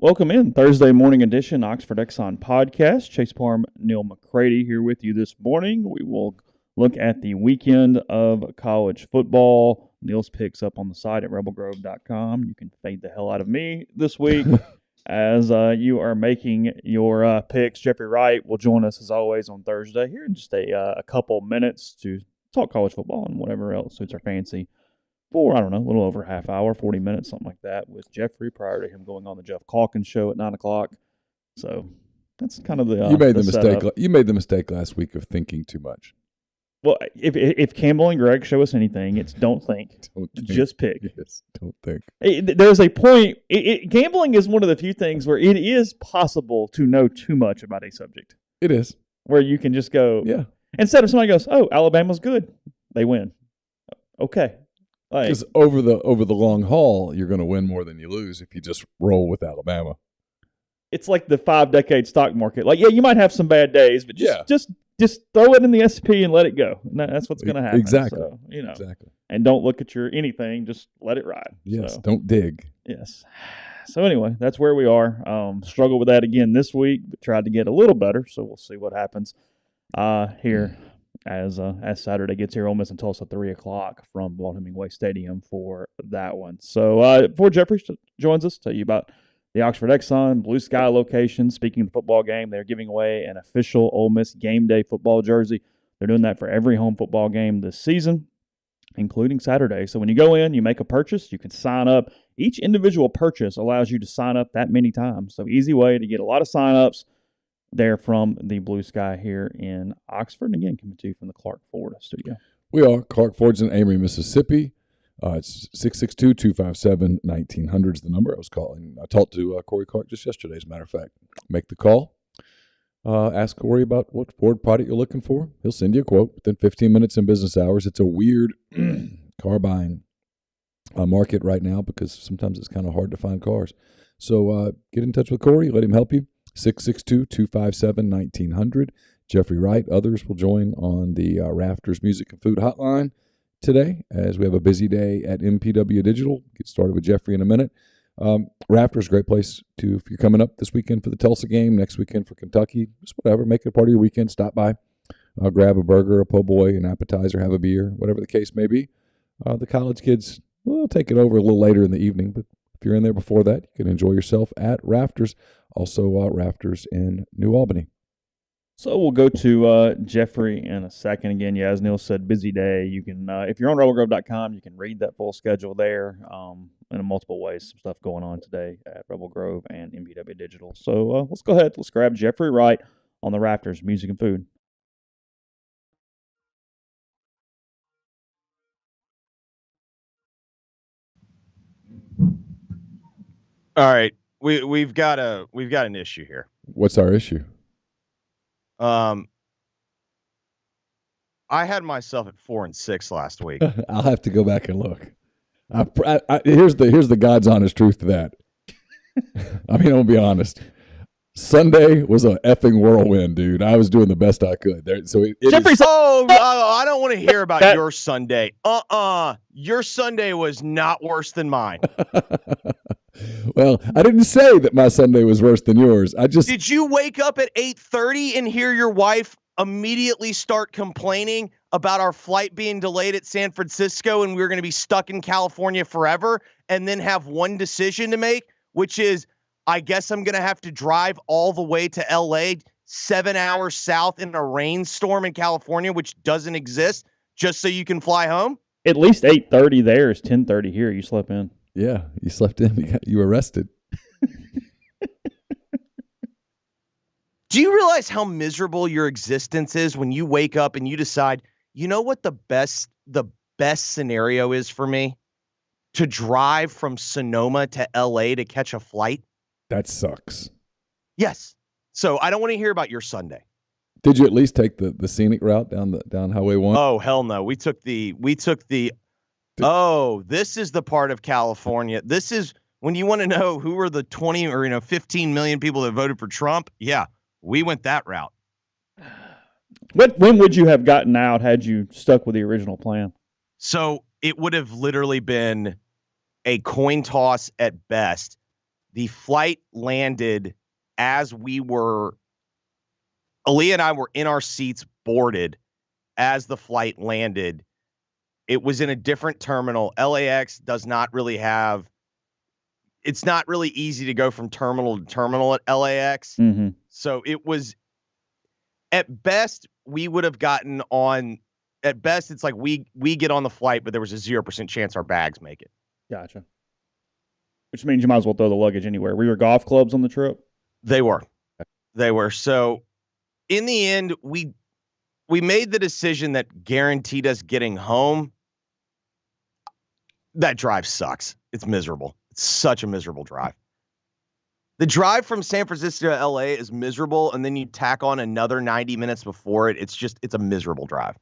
Welcome in Thursday morning edition Oxford Exxon Podcast. Chase Parham, Neal, McCready here with you this morning. We will look at the weekend of college football. Neal's picks up on the site at rebelgrove.com. You can fade the hell out of me this week as you are making your picks. Jeffrey Wright will join us as always on Thursday here in just a couple minutes to talk college football and whatever else suits our fancy. For, a little over a half hour, 40 minutes, something like that, with Jeffrey prior to him going on the Jeff Calkins show at 9 o'clock. So that's kind of the you made the mistake. Setup. You made the mistake last week of thinking too much. Well, if Campbell and Greg show us anything, it's don't think. Just pick. Yes, don't think. There's a point. Gambling is one of the few things where it is possible to know too much about a subject. It is. Where you can just go, yeah. Instead of somebody goes, oh, Alabama's good, they win. Okay. Because over the long haul, you're going to win more than you lose if you just roll with Alabama. It's like the 5-decade stock market. Like, yeah, you might have some bad days, but just throw it in the SP and let it go. That's what's going to happen. Exactly. So, exactly. And don't look at your anything. Just let it ride. Yes. So, don't dig. Yes. So anyway, that's where we are. Struggled with that again this week, but tried to get a little better. So we'll see what happens here. As Saturday gets here, Ole Miss and Tulsa 3 o'clock from Walt Hemingway Stadium for that one. So before Jeffrey joins us, tell you about the Oxford Exxon Blue Sky location. Speaking of the football game, they're giving away an official Ole Miss game day football jersey. They're doing that for every home football game this season, including Saturday. So when you go in, you make a purchase, you can sign up. Each individual purchase allows you to sign up that many times. So easy way to get a lot of sign-ups. There from the Blue Sky here in Oxford. And again, coming to you from the Clark Ford studio. We are. Clark Ford's in Amory, Mississippi. It's 662-257-1900 is the number. I talked to Corey Clark just yesterday, as a matter of fact. Make the call. Ask Corey about what Ford product you're looking for. He'll send you a quote within 15 minutes in business hours. It's a weird car buying market right now because sometimes it's kind of hard to find cars. So get in touch with Corey. Let him help you. 662-257-1900. Jeffrey Wright, others will join on the Rafters Music and Food Hotline today as we have a busy day at MPW Digital. Get started with Jeffrey in a minute. Rafters, great place if you're coming up this weekend for the Tulsa game, next weekend for Kentucky, just whatever, make it a part of your weekend, stop by, grab a burger, a po' boy, an appetizer, have a beer, whatever the case may be. The college kids will take it over a little later in the evening, but if you're in there before that, you can enjoy yourself at Rafters. Also, Rafters in New Albany. So we'll go to Jeffrey in a second. Again, as Neal said, busy day. You can, if you're on rebelgrove.com, you can read that full schedule there in multiple ways. Some stuff going on today at Rebel Grove and MPW Digital. So let's go ahead. Let's grab Jeffrey Wright on the Rafters Music and Food. All right. We've got an issue here. What's our issue? I had myself at 4-6 last week. I'll have to go back and look. Here's the God's honest truth to that. I'm gonna be honest. Sunday was an effing whirlwind, dude. I was doing the best I could. Jeffrey's. I don't want to hear about your Sunday. Your Sunday was not worse than mine. Well, I didn't say that my Sunday was worse than yours. Did you wake up at 8:30 and hear your wife immediately start complaining about our flight being delayed at San Francisco and we were going to be stuck in California forever, and then have one decision to make, which is, I guess I'm going to have to drive all the way to LA, 7 hours south in a rainstorm in California, which doesn't exist, just so you can fly home? At least 8:30 there is 10:30 here. You slept in. Yeah, you slept in. You arrested. Do you realize how miserable your existence is when you wake up and you decide, you know what the best scenario is for me? To drive from Sonoma to LA to catch a flight? That sucks. Yes. So I don't want to hear about your Sunday. Did you at least take the scenic route down Highway 1? Oh, hell no. We took the this is the part of California. This is when you want to know who are the 20 or 15 million people that voted for Trump. Yeah, we went that route. When would you have gotten out had you stuck with the original plan? So it would have literally been a coin toss at best. The flight landed as Aaliyah and I were in our seats boarded as the flight landed. It was in a different terminal. LAX does not really have, it's not really easy to go from terminal to terminal at LAX. Mm-hmm. So it was, at best, we would have gotten on, at best, it's like we get on the flight, but there was a 0% chance our bags make it. Gotcha. Which means you might as well throw the luggage anywhere. Were your golf clubs on the trip? They were. So in the end, we made the decision that guaranteed us getting home. That drive sucks. It's miserable. It's such a miserable drive. The drive from San Francisco to LA is miserable, and then you tack on another 90 minutes before it. It's a miserable drive.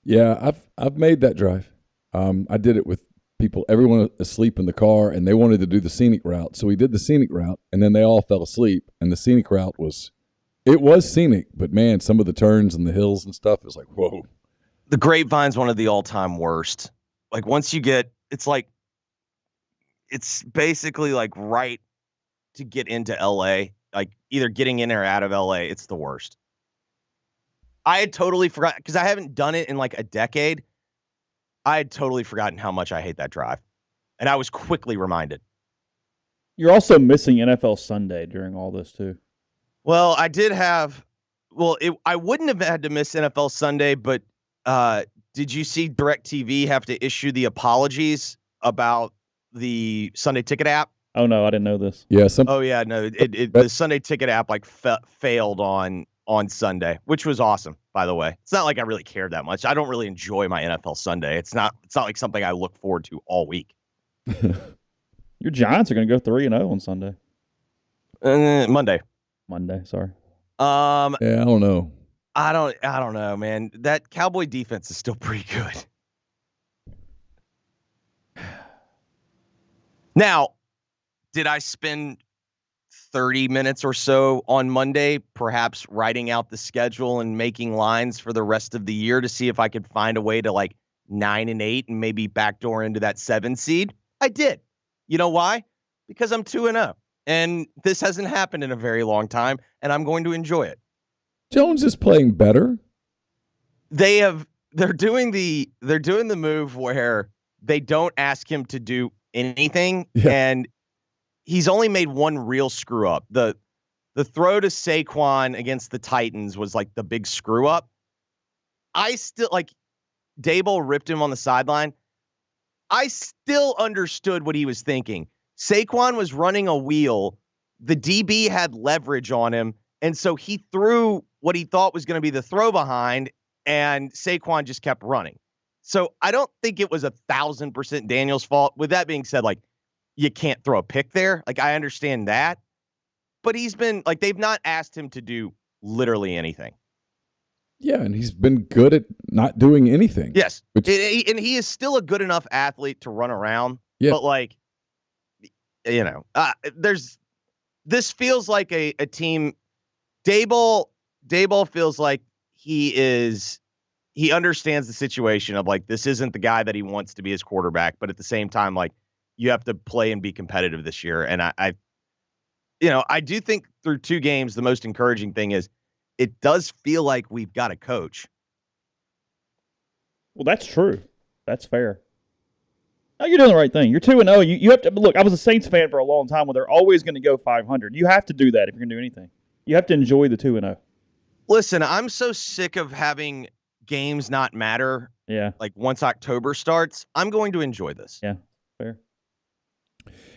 Yeah, I've made that drive. I did it with people, everyone asleep in the car, and they wanted to do the scenic route. So we did the scenic route, and then they all fell asleep. And the scenic route was scenic, but man, some of the turns and the hills and stuff is like, whoa. The Grapevine's one of the all-time worst. Like once you get, it's basically like right to get into LA, like either getting in or out of LA. It's the worst. I had totally forgotten because I haven't done it in like a decade. I had totally forgotten how much I hate that drive. And I was quickly reminded. You're also missing NFL Sunday during all this too. Well, I did have, I wouldn't have had to miss NFL Sunday, but did you see DirecTV have to issue the apologies about the Sunday Ticket app? Oh, no, I didn't know this. Yeah. The Sunday Ticket app failed on Sunday, which was awesome, by the way. It's not like I really cared that much. I don't really enjoy my NFL Sunday. It's not like something I look forward to all week. Your Giants are going to go 3-0 on Sunday. Monday, sorry. Yeah, I don't know. I don't know, man. That Cowboy defense is still pretty good. Now, did I spend 30 minutes or so on Monday, perhaps writing out the schedule and making lines for the rest of the year to see if I could find a way to like 9-8 and maybe backdoor into that 7 seed? I did. You know why? Because I'm 2-0. And this hasn't happened in a very long time, and I'm going to enjoy it. Jones is playing better. They're doing the move where they don't ask him to do anything, and he's only made one real screw up. The throw to Saquon against the Titans was like the big screw up. I still Daboll ripped him on the sideline. I still understood what he was thinking. Saquon was running a wheel. The DB had leverage on him. And so he threw what he thought was going to be the throw behind, and Saquon just kept running. So I don't think it was 1,000% Daniel's fault. With that being said, you can't throw a pick there. I understand that. But he's been, they've not asked him to do literally anything. Yeah, and he's been good at not doing anything. Yes. And he is still a good enough athlete to run around. Yeah. But, this feels like a team. Daboll feels like he understands the situation of this isn't the guy that he wants to be his quarterback, but at the same time, you have to play and be competitive this year. And I do think through 2 games, the most encouraging thing is it does feel like we've got a coach. Well, that's true. That's fair. No, you're doing the right thing. You're 2-0. You have to look. I was a Saints fan for a long time where they're always going to go 500. You have to do that if you're going to do anything. You have to enjoy the 2-0. Listen, I'm so sick of having games not matter. Yeah. Once October starts, I'm going to enjoy this. Yeah, fair.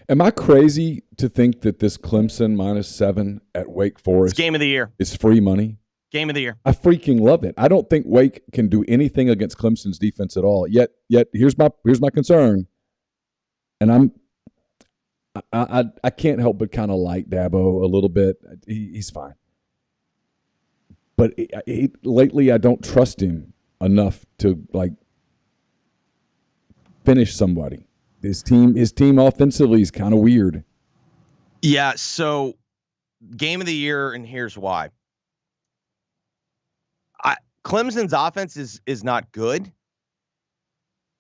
Am I crazy to think that this Clemson -7 at Wake Forest it's game of the year is free money? Game of the year. I freaking love it. I don't think Wake can do anything against Clemson's defense at all. Yet here's my concern, and I can't help but kind of like Dabo a little bit. He's fine, but lately I don't trust him enough to finish somebody. His team offensively is kind of weird. Yeah. So, game of the year, and here's why. Clemson's offense is not good,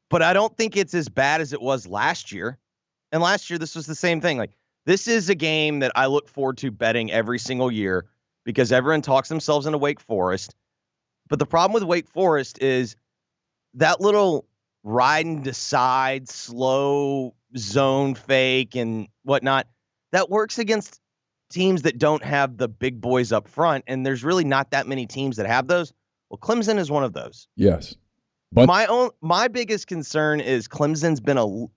but I don't think it's as bad as it was last year. And last year, this was the same thing. This is a game that I look forward to betting every single year because everyone talks themselves into Wake Forest. But the problem with Wake Forest is that little ride and decide, slow zone fake and whatnot, that works against teams that don't have the big boys up front. And there's really not that many teams that have those. Well, Clemson is one of those. Yes. But My biggest concern is Clemson's been a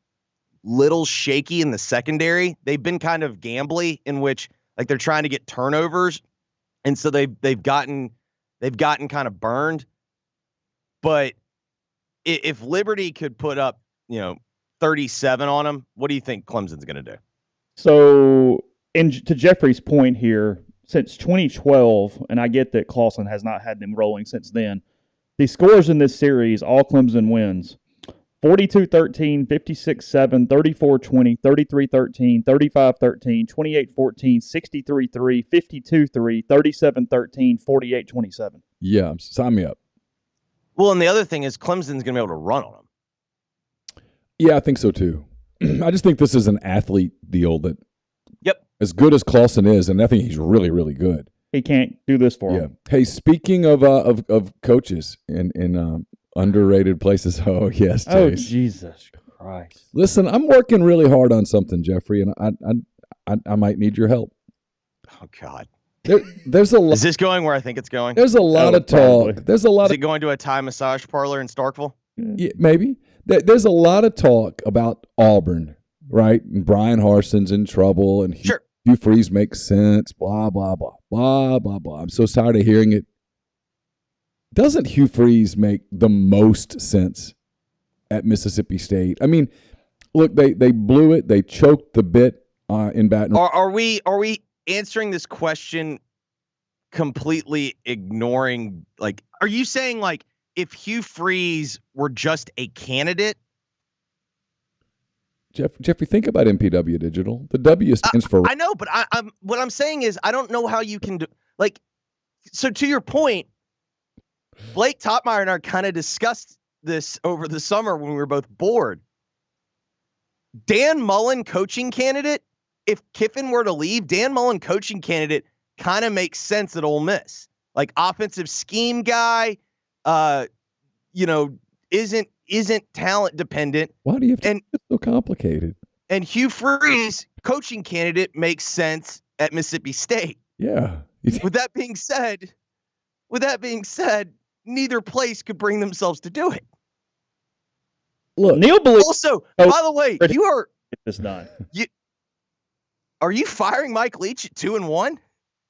little shaky in the secondary. They've been kind of gambly in which like they're trying to get turnovers. And so they've gotten kind of burned. But if Liberty could put up, 37 on them, what do you think Clemson's going to do? So, to Jeffrey's point here, since 2012, and I get that Clawson has not had them rolling since then, the scores in this series, all Clemson wins, 42-13, 56-7, 34-20, 33-13, 35-13, 28-14, 63-3, 52-3, 37-13, 48-27. Yeah, sign me up. Well, and the other thing is Clemson's going to be able to run on them. Yeah, I think so too. I just think this is an athlete deal that, yep, as good as Clawson is, and I think he's really, really good. He can't do this for him. Hey, speaking of coaches in underrated places, oh yes, Jace. Oh Jesus Christ! Listen, I'm working really hard on something, Jeffrey, and I might need your help. Oh God. There's a lot. Is this going where I think it's going? There's a lot of talk. Probably. There's a lot. Is it going to a Thai massage parlor in Starkville? Yeah, maybe. There's a lot of talk about Auburn, right? And Brian Harson's in trouble, and Sure. Hugh Freeze makes sense. Blah blah blah blah blah blah. I'm so tired of hearing it. Doesn't Hugh Freeze make the most sense at Mississippi State? I mean, look, they blew it. They choked the bit in Baton Rouge. Are we answering this question completely ignoring, like, are you saying like if Hugh Freeze were just a candidate? Jeffrey, think about MPW Digital. The W stands for. I know, but I'm what I'm saying is I don't know how you can do, like. So to your point, Blake Topmeyer and I kind of discussed this over the summer when we were both bored. Dan Mullen coaching candidate. If Kiffin were to leave, Dan Mullen coaching candidate kind of makes sense at Ole Miss. Like offensive scheme guy, isn't talent dependent. Why do you have to make it so complicated? And Hugh Freeze coaching candidate makes sense at Mississippi State. Yeah. With that being said, neither place could bring themselves to do it. Look, Neal believes. Also, by the way, you are this done. Are you firing Mike Leach at 2-1?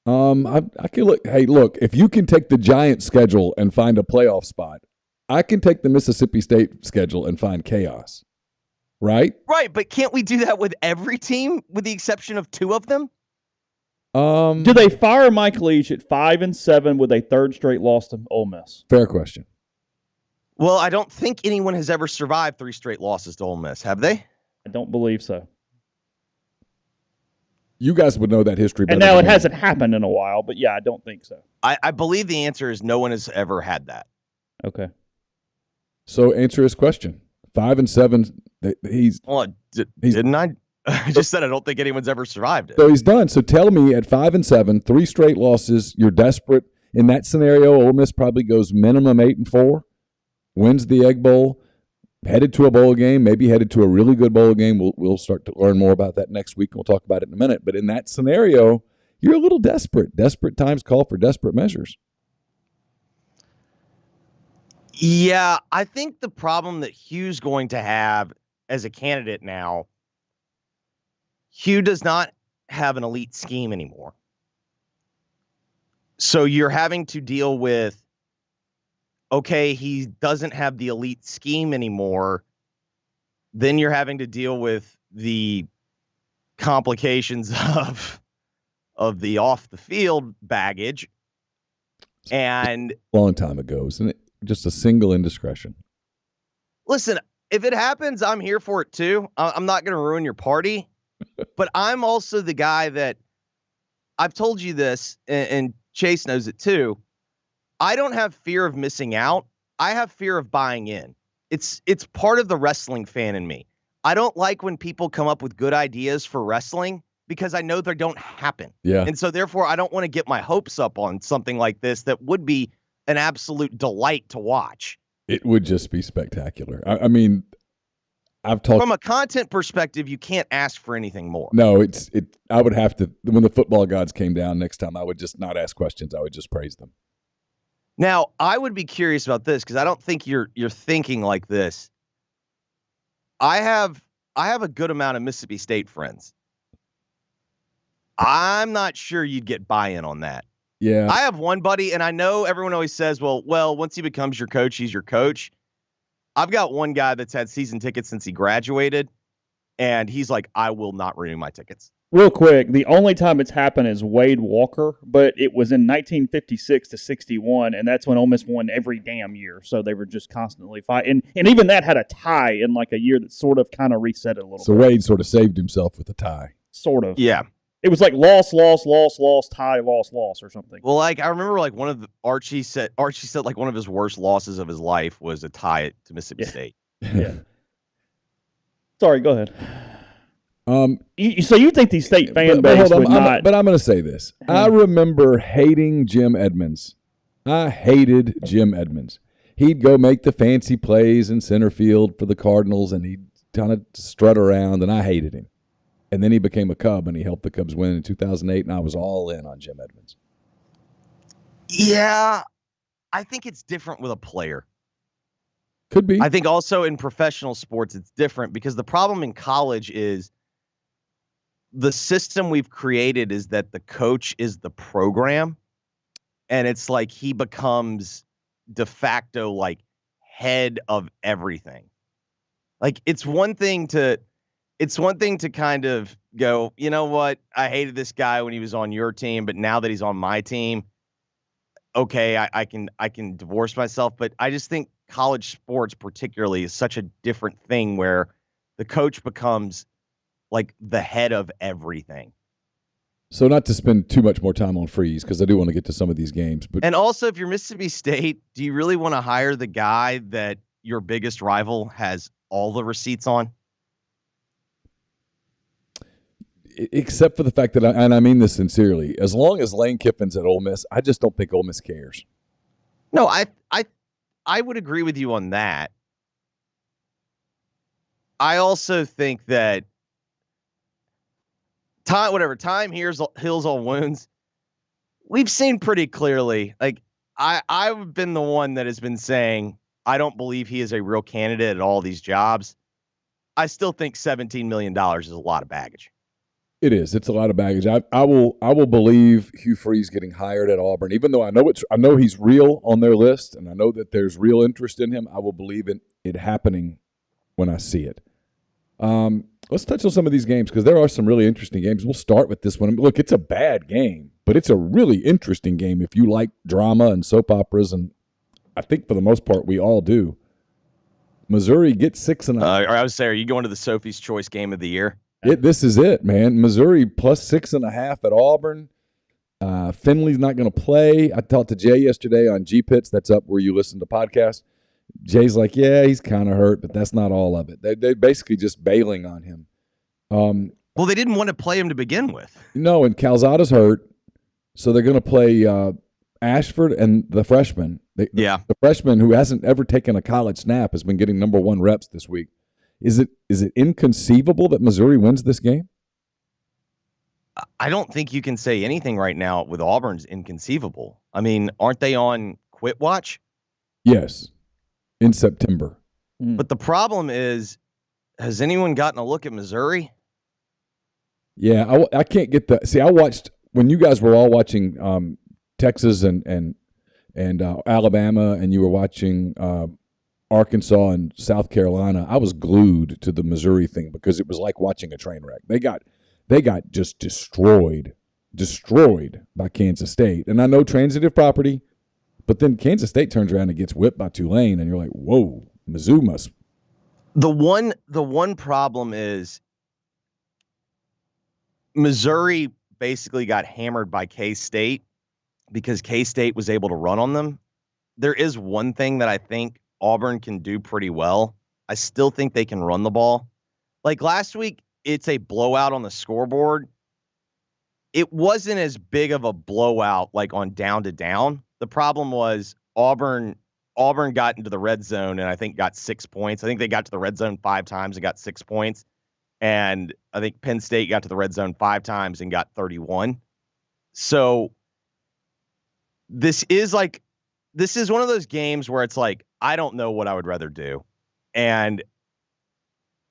I can look. Hey, look, if you can take the Giants schedule and find a playoff spot, I can take the Mississippi State schedule and find chaos. Right? Right, but can't we do that with every team with the exception of two of them? Do they fire Mike Leach at 5-7 with a third straight loss to Ole Miss? Fair question. Well, I don't think anyone has ever survived 3 straight losses to Ole Miss, have they? I don't believe so. You guys would know that history better. And now it hasn't happened in a while, but yeah, I don't think so. I believe the answer is no one has ever had that. Okay. So answer his question. 5-7. Didn't I? I just said I don't think anyone's ever survived it. So he's done. So tell me at 5-7, 3 straight losses, you're desperate. In that scenario, Ole Miss probably goes minimum 8-4, wins the Egg Bowl, headed to a bowl game, maybe headed to a really good bowl game. We'll start to learn more about that next week, and we'll talk about it in a minute. But in that scenario, you're a little desperate. Desperate times call for desperate measures. Yeah, I think the problem that Hugh's going to have as a candidate now, Hugh does not have an elite scheme anymore. So you're having to deal with, okay, he doesn't have the elite scheme anymore. Then you're having to deal with the complications of the off the field baggage. And long time ago, isn't it? Just a single indiscretion. Listen, if it happens, I'm here for it too. I'm not going to ruin your party, but I'm also the guy that I've told you this, and Chase knows it too. I don't have fear of missing out. I have fear of buying in. It's part of the wrestling fan in me. I don't like when people come up with good ideas for wrestling because I know they don't happen. Yeah. And so therefore I don't want to get my hopes up on something like this that would be an absolute delight to watch. It would just be spectacular. I mean, I've talked from a content perspective, you can't ask for anything more. No, I would have to, when the football gods came down next time, I would just not ask questions. I would just praise them. Now, I would be curious about this because I don't think you're thinking like this. I have a good amount of Mississippi State friends. I'm not sure you'd get buy-in on that. Yeah. I have one buddy, and I know everyone always says, well, once he becomes your coach, he's your coach. I've got one guy that's had season tickets since he graduated, and he's like, I will not renew my tickets. Real quick, the only time it's happened is Wade Walker, but it was in 1956 to 61, and that's when Ole Miss won every damn year. So they were just constantly fighting. And even that had a tie in like a year that sort of kind of reset it a little bit. So Wade sort of saved himself with a tie. Sort of. Yeah. It was like loss, tie, loss, or something. Well, like I remember like Archie said like one of his worst losses of his life was a tie to Mississippi State. Yeah. Sorry, go ahead. So you think these state fan base would not? But I'm going to say this. I remember hating Jim Edmonds. I hated Jim Edmonds. He'd go make the fancy plays in center field for the Cardinals, and he'd kind of strut around, and I hated him. And then he became a Cub, and he helped the Cubs win in 2008, and I was all in on Jim Edmonds. Yeah, I think it's different with a player. Could be. I think also in professional sports it's different because the problem in college is the system we've created is that the coach is the program, and it's like he becomes de facto like head of everything. Like it's one thing to kind of go, you know what? I hated this guy when he was on your team, but now that he's on my team, okay, I can divorce myself. But I just think college sports particularly is such a different thing where the coach becomes like the head of everything. So not to spend too much more time on Freeze because I do want to get to some of these games. And also, if you're Mississippi State, do you really want to hire the guy that your biggest rival has all the receipts on? Except for the fact that, and I mean this sincerely, as long as Lane Kiffin's at Ole Miss, I just don't think Ole Miss cares. No, I would agree with you on that. I also think that time heals all wounds. We've seen pretty clearly, like I've been the one that has been saying, I don't believe he is a real candidate at all these jobs. I still think $17 million is a lot of baggage. It is. It's a lot of baggage. I will believe Hugh Freeze getting hired at Auburn, even though I know he's real on their list, and I know that there's real interest in him. I will believe in it happening when I see it. Let's touch on some of these games because there are some really interesting games. We'll start with this one. Look, it's a bad game, but it's a really interesting game if you like drama and soap operas, and I think for the most part we all do. Missouri gets 6.5. I would say, are you going to the Sophie's Choice game of the year? This is it, man. Missouri plus 6.5 at Auburn. Finley's not going to play. I talked to Jay yesterday on G-Pits. That's up where you listen to podcasts. Jay's like, yeah, he's kind of hurt, but that's not all of it. They're basically just bailing on him. Well, they didn't want to play him to begin with. No, and Calzada's hurt, so they're going to play Ashford and the freshman. The freshman who hasn't ever taken a college snap has been getting number 1 reps this week. Is it inconceivable that Missouri wins this game? I don't think you can say anything right now with Auburn's inconceivable. I mean, aren't they on quit watch? Yes, in September. But the problem is, has anyone gotten a look at Missouri? Yeah, I can't get the – see, I watched – when you guys were all watching Texas and Alabama and you were watching Arkansas and South Carolina, I was glued to the Missouri thing because it was like watching a train wreck. They got just destroyed by Kansas State. And I know transitive property, but then Kansas State turns around and gets whipped by Tulane, and you're like, whoa, Mizzou must. The one problem is Missouri basically got hammered by K-State because K-State was able to run on them. There is one thing that I think Auburn can do pretty well. I still think they can run the ball. Like last week, it's a blowout on the scoreboard, it wasn't as big of a blowout like on down to down. The problem was Auburn got into the red zone and I think got 6 points. I think they got to the red zone 5 times and got 6 points. And I think Penn State got to the red zone 5 times and got 31. So this is one of those games where it's like, I don't know what I would rather do. And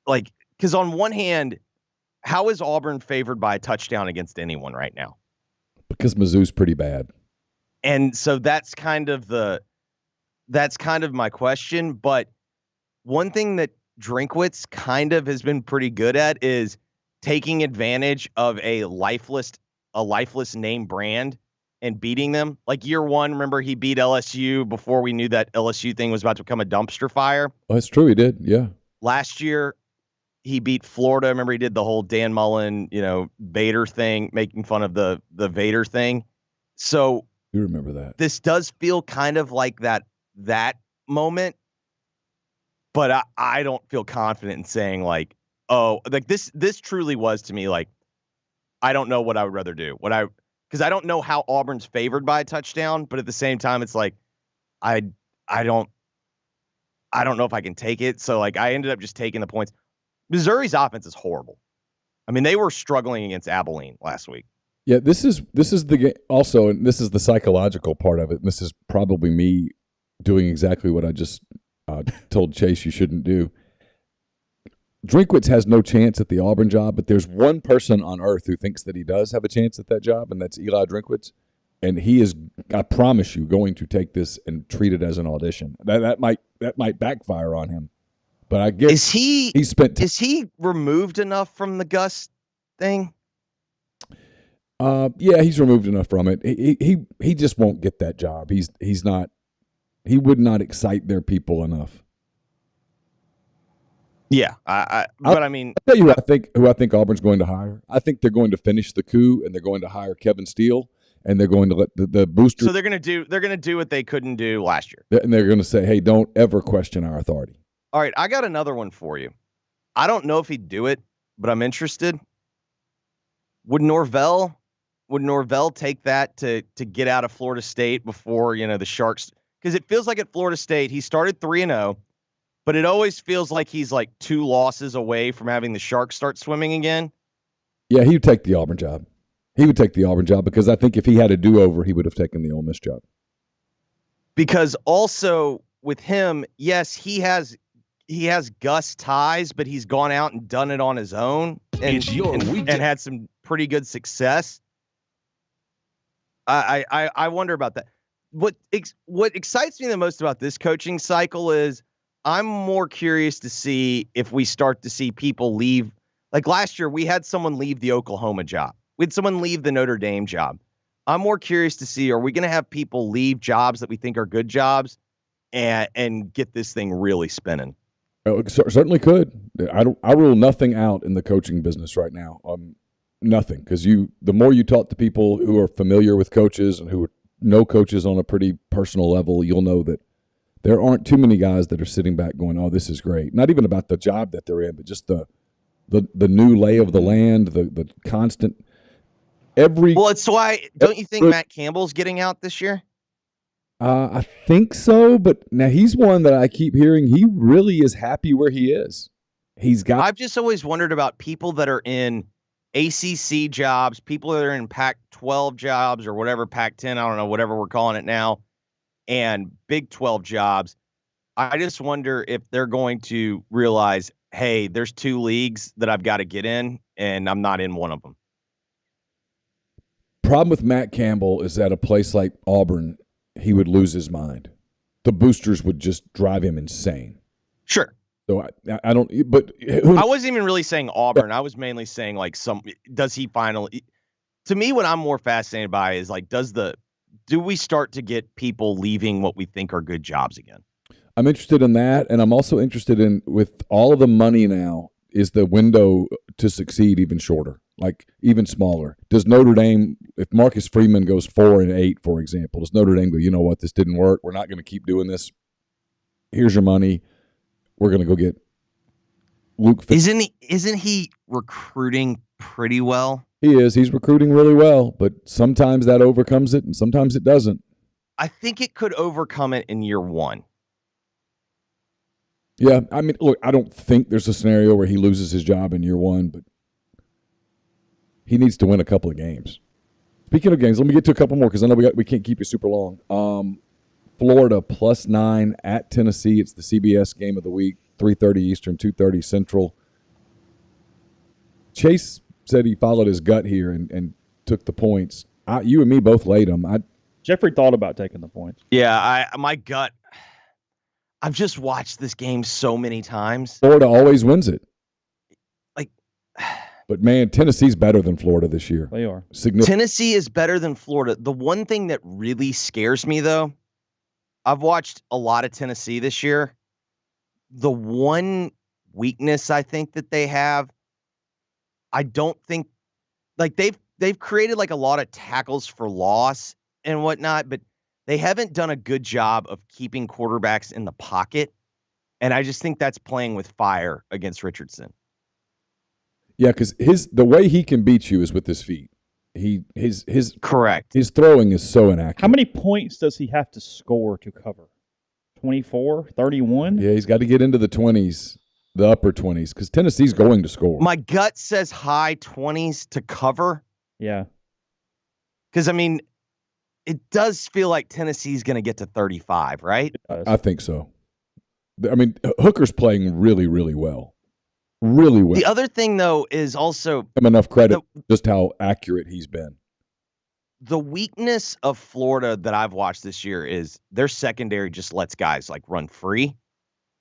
like, because on one hand, how is Auburn favored by a touchdown against anyone right now? Because Mizzou's pretty bad. And so that's kind of my question. But one thing that Drinkwitz kind of has been pretty good at is taking advantage of a lifeless name brand and beating them. Like year one, remember he beat LSU before we knew that LSU thing was about to become a dumpster fire. Oh, that's true. He did. Yeah. Last year, he beat Florida. Remember he did the whole Dan Mullen, Vader thing, making fun of the Vader thing. So you remember that. This does feel kind of like that moment, but I don't feel confident in saying like, oh, like this truly was to me like, I don't know what I would rather do. Because I don't know how Auburn's favored by a touchdown, but at the same time, it's like I don't know if I can take it. So like I ended up just taking the points. Missouri's offense is horrible. I mean, they were struggling against Abilene last week. Yeah, this is the game also, and this is the psychological part of it. And this is probably me doing exactly what I just told Chase you shouldn't do. Drinkwitz has no chance at the Auburn job, but there's one person on earth who thinks that he does have a chance at that job, and that's Eli Drinkwitz. And he is, I promise you, going to take this and treat it as an audition. That might backfire on him. But I guess is he removed enough from the Gus thing? Yeah, he's removed enough from it. He just won't get that job. He would not excite their people enough. Yeah, I'll tell you who I think Auburn's going to hire. I think they're going to finish the coup and they're going to hire Kevin Steele and they're going to let the boosters. So they're going to do what they couldn't do last year. And they're going to say, "Hey, don't ever question our authority." All right, I got another one for you. I don't know if he'd do it, but I'm interested. Would Norvell take that to get out of Florida State before, the Sharks? Because it feels like at Florida State, he started 3-0, but it always feels like he's like 2 losses away from having the Sharks start swimming again. Yeah, he would take the Auburn job. He would take the Auburn job because I think if he had a do-over, he would have taken the Ole Miss job. Because also with him, yes, he has Gus ties, but he's gone out and done it on his own and had some pretty good success. I wonder about that. What excites me the most about this coaching cycle is I'm more curious to see if we start to see people leave. Like last year, we had someone leave the Oklahoma job. We had someone leave the Notre Dame job. I'm more curious to see, are we going to have people leave jobs that we think are good jobs and get this thing really spinning? Certainly could. I rule nothing out in the coaching business right now. Nothing, because the more you talk to people who are familiar with coaches and who know coaches on a pretty personal level, you'll know that there aren't too many guys that are sitting back going, "Oh, this is great." Not even about the job that they're in, but just the new lay of the land, the constant Well, it's why don't you think Matt Campbell's getting out this year? I think so, but now he's one that I keep hearing he really is happy where he is. I've just always wondered about people that are in ACC jobs, people that are in Pac-12 jobs or whatever, Pac-10, I don't know, whatever we're calling it now, and Big 12 jobs. I just wonder if they're going to realize, hey, there's 2 leagues that I've got to get in, and I'm not in one of them. Problem with Matt Campbell is at a place like Auburn, he would lose his mind. The boosters would just drive him insane. Sure. So I don't, but I wasn't even really saying Auburn. I was mainly saying like does he finally, to me, what I'm more fascinated by is like, do we start to get people leaving what we think are good jobs again? I'm interested in that. And I'm also interested in, with all of the money now, is the window to succeed even shorter, like even smaller? Does Notre Dame, if Marcus Freeman goes 4-8, for example, does Notre Dame go, you know what, this didn't work, we're not going to keep doing this, here's your money, we're going to go get Luke? Isn't he recruiting pretty well? He is. He's recruiting really well, but sometimes that overcomes it and sometimes it doesn't. I think it could overcome it in year one. Yeah, I mean, look, I don't think there's a scenario where he loses his job in year one, but he needs to win a couple of games. Speaking of games, let me get to a couple more because I know we can't keep you super long. Florida +9 at Tennessee. It's the CBS game of the week, 3:30 Eastern, 2:30 Central. Chase said he followed his gut here and took the points. You and me both laid them. Jeffrey thought about taking the points. Yeah, my gut. I've just watched this game so many times. Florida always wins it. Like, but man, Tennessee's better than Florida this year. They are. Tennessee is better than Florida. The one thing that really scares me, though, I've watched a lot of Tennessee this year. The one weakness I think that they have, I don't think, like they've created like a lot of tackles for loss and whatnot, but they haven't done a good job of keeping quarterbacks in the pocket. And I just think that's playing with fire against Richardson. Yeah, because the way he can beat you is with his feet. His correct. His throwing is so inaccurate. How many points does he have to score to cover? 24, 31? Yeah, he's got to get into the 20s, the upper 20s, because Tennessee's going to score. My gut says high 20s to cover. Yeah. Because, I mean, it does feel like Tennessee's going to get to 35, right? I think so. I mean, Hooker's playing really, really well. Really well. The other thing, though, is also enough credit just how accurate he's been. The weakness of Florida that I've watched this year is their secondary just lets guys like run free.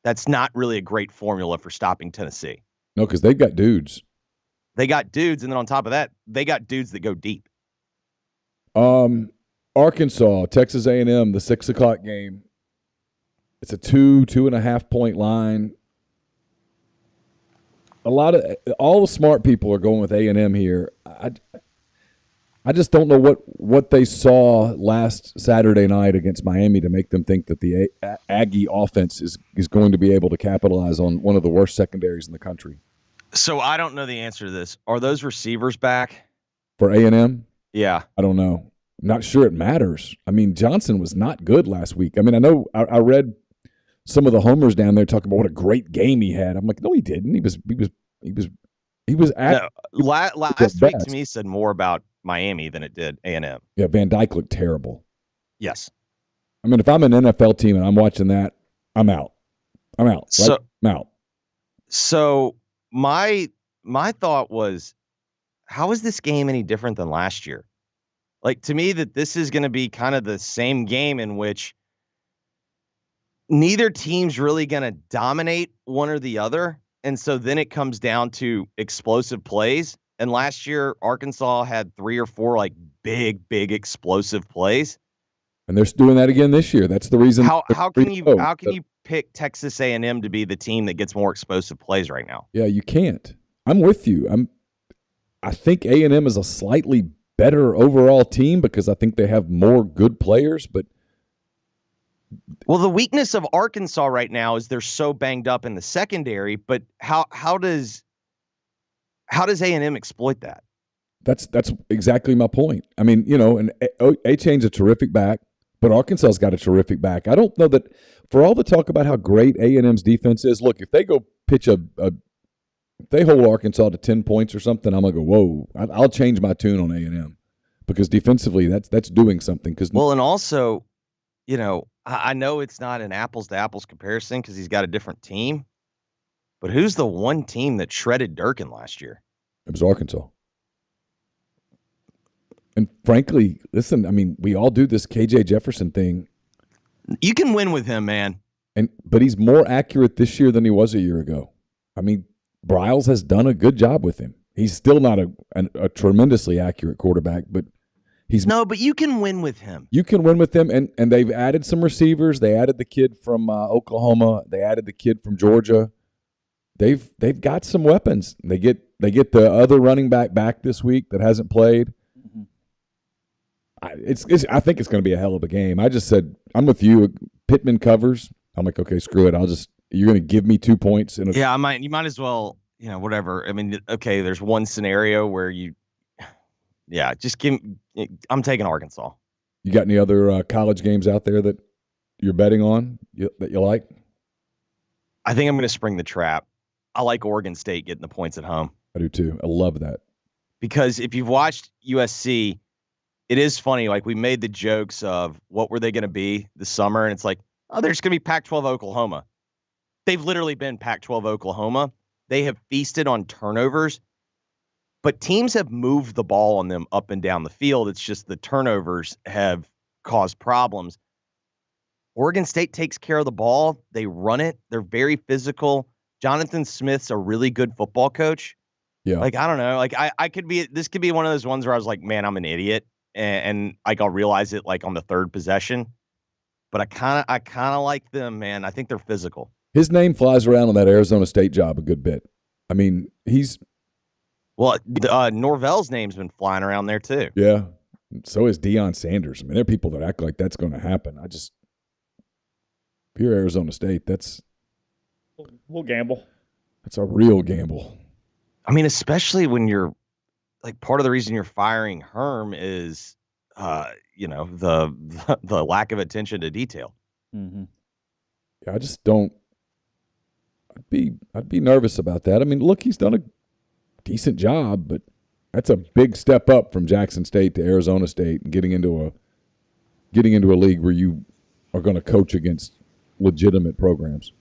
That's not really a great formula for stopping Tennessee. No, because they've got dudes. They got dudes, and then on top of that, they got dudes that go deep. Arkansas, Texas A&M, the 6 o'clock game. It's a 2.5 point line. All the smart people are going with A&M here. I just don't know what they saw last Saturday night against Miami to make them think that the Aggie offense is going to be able to capitalize on one of the worst secondaries in the country. So I don't know the answer to this. Are those receivers back? For A&M? Yeah. I don't know. I'm not sure it matters. I mean, Johnson was not good last week. I mean, I know I read some of the homers down there talking about what a great game he had. I'm like, no, he didn't. He was at last week to me said more about Miami than it did A&M. Yeah, Van Dyke looked terrible. Yes. I mean, if I'm an NFL team and I'm watching that, I'm out. I'm out. So, I'm out. So my thought was, how is this game any different than last year? Like, to me, that this is going to be kind of the same game in which neither team's really going to dominate one or the other. And so then it comes down to explosive plays. And last year, Arkansas had 3 or 4 like big explosive plays. And they're doing that again this year. That's the reason. How can you pick Texas A&M to be the team that gets more explosive plays right now? Yeah, you can't. I'm with you. I think A&M is a slightly better overall team because I think they have more good players, but well, the weakness of Arkansas right now is they're so banged up in the secondary, but how does A&M exploit that? That's exactly my point. I mean, and A-Chain's a terrific back, but Arkansas's got a terrific back. I don't know that for all the talk about how great A&M's defense is, look, if they go pitch if they hold Arkansas to 10 points or something, I'm going to go, whoa, I'll change my tune on A&M because defensively that's doing something. Well, and also, I know it's not an apples-to-apples comparison because he's got a different team, but who's the one team that shredded Durkin last year? It was Arkansas. And frankly, listen, I mean, we all do this KJ Jefferson thing. You can win with him, man. But he's more accurate this year than he was a year ago. I mean, Briles has done a good job with him. He's still not a tremendously accurate quarterback, but but you can win with him. You can win with him, and they've added some receivers. They added the kid from Oklahoma. They added the kid from Georgia. They've got some weapons. They get the other running back this week that hasn't played. Mm-hmm. I think it's going to be a hell of a game. I just said I'm with you. Pittman covers. I'm like, okay, screw it. You're going to give me 2 points. You might as well, whatever. I mean, okay, there's one scenario where Yeah, just I'm taking Arkansas. You got any other college games out there that you're betting on that you like? I think I'm going to spring the trap. I like Oregon State getting the points at home. I do too. I love that. Because if you've watched USC, it is funny. Like, we made the jokes of what were they going to be this summer, and it's like, oh, they're just going to be Pac-12 Oklahoma. They've literally been Pac-12 Oklahoma. They have feasted on turnovers, but teams have moved the ball on them up and down the field. It's just the turnovers have caused problems. Oregon State takes care of the ball. They run it. They're very physical. Jonathan Smith's a really good football coach. Yeah. Like, I don't know. Like, this could be one of those ones where I was like, man, I'm an idiot. And like, I'll realize it like on the third possession. But I kind of like them, man. I think they're physical. His name flies around on that Arizona State job a good bit. I mean, Norvell's name's been flying around there too. Yeah. So is Deion Sanders. I mean, there are people that act like that's going to happen. If you're Arizona State, we'll gamble. That's a real gamble. I mean, especially when you're like, part of the reason you're firing Herm is, the lack of attention to detail. Mm-hmm. Yeah, I just don't. I'd be nervous about that. I mean, look, he's done a decent job, but that's a big step up from Jackson State to Arizona State and getting into a league where you are going to coach against legitimate programs.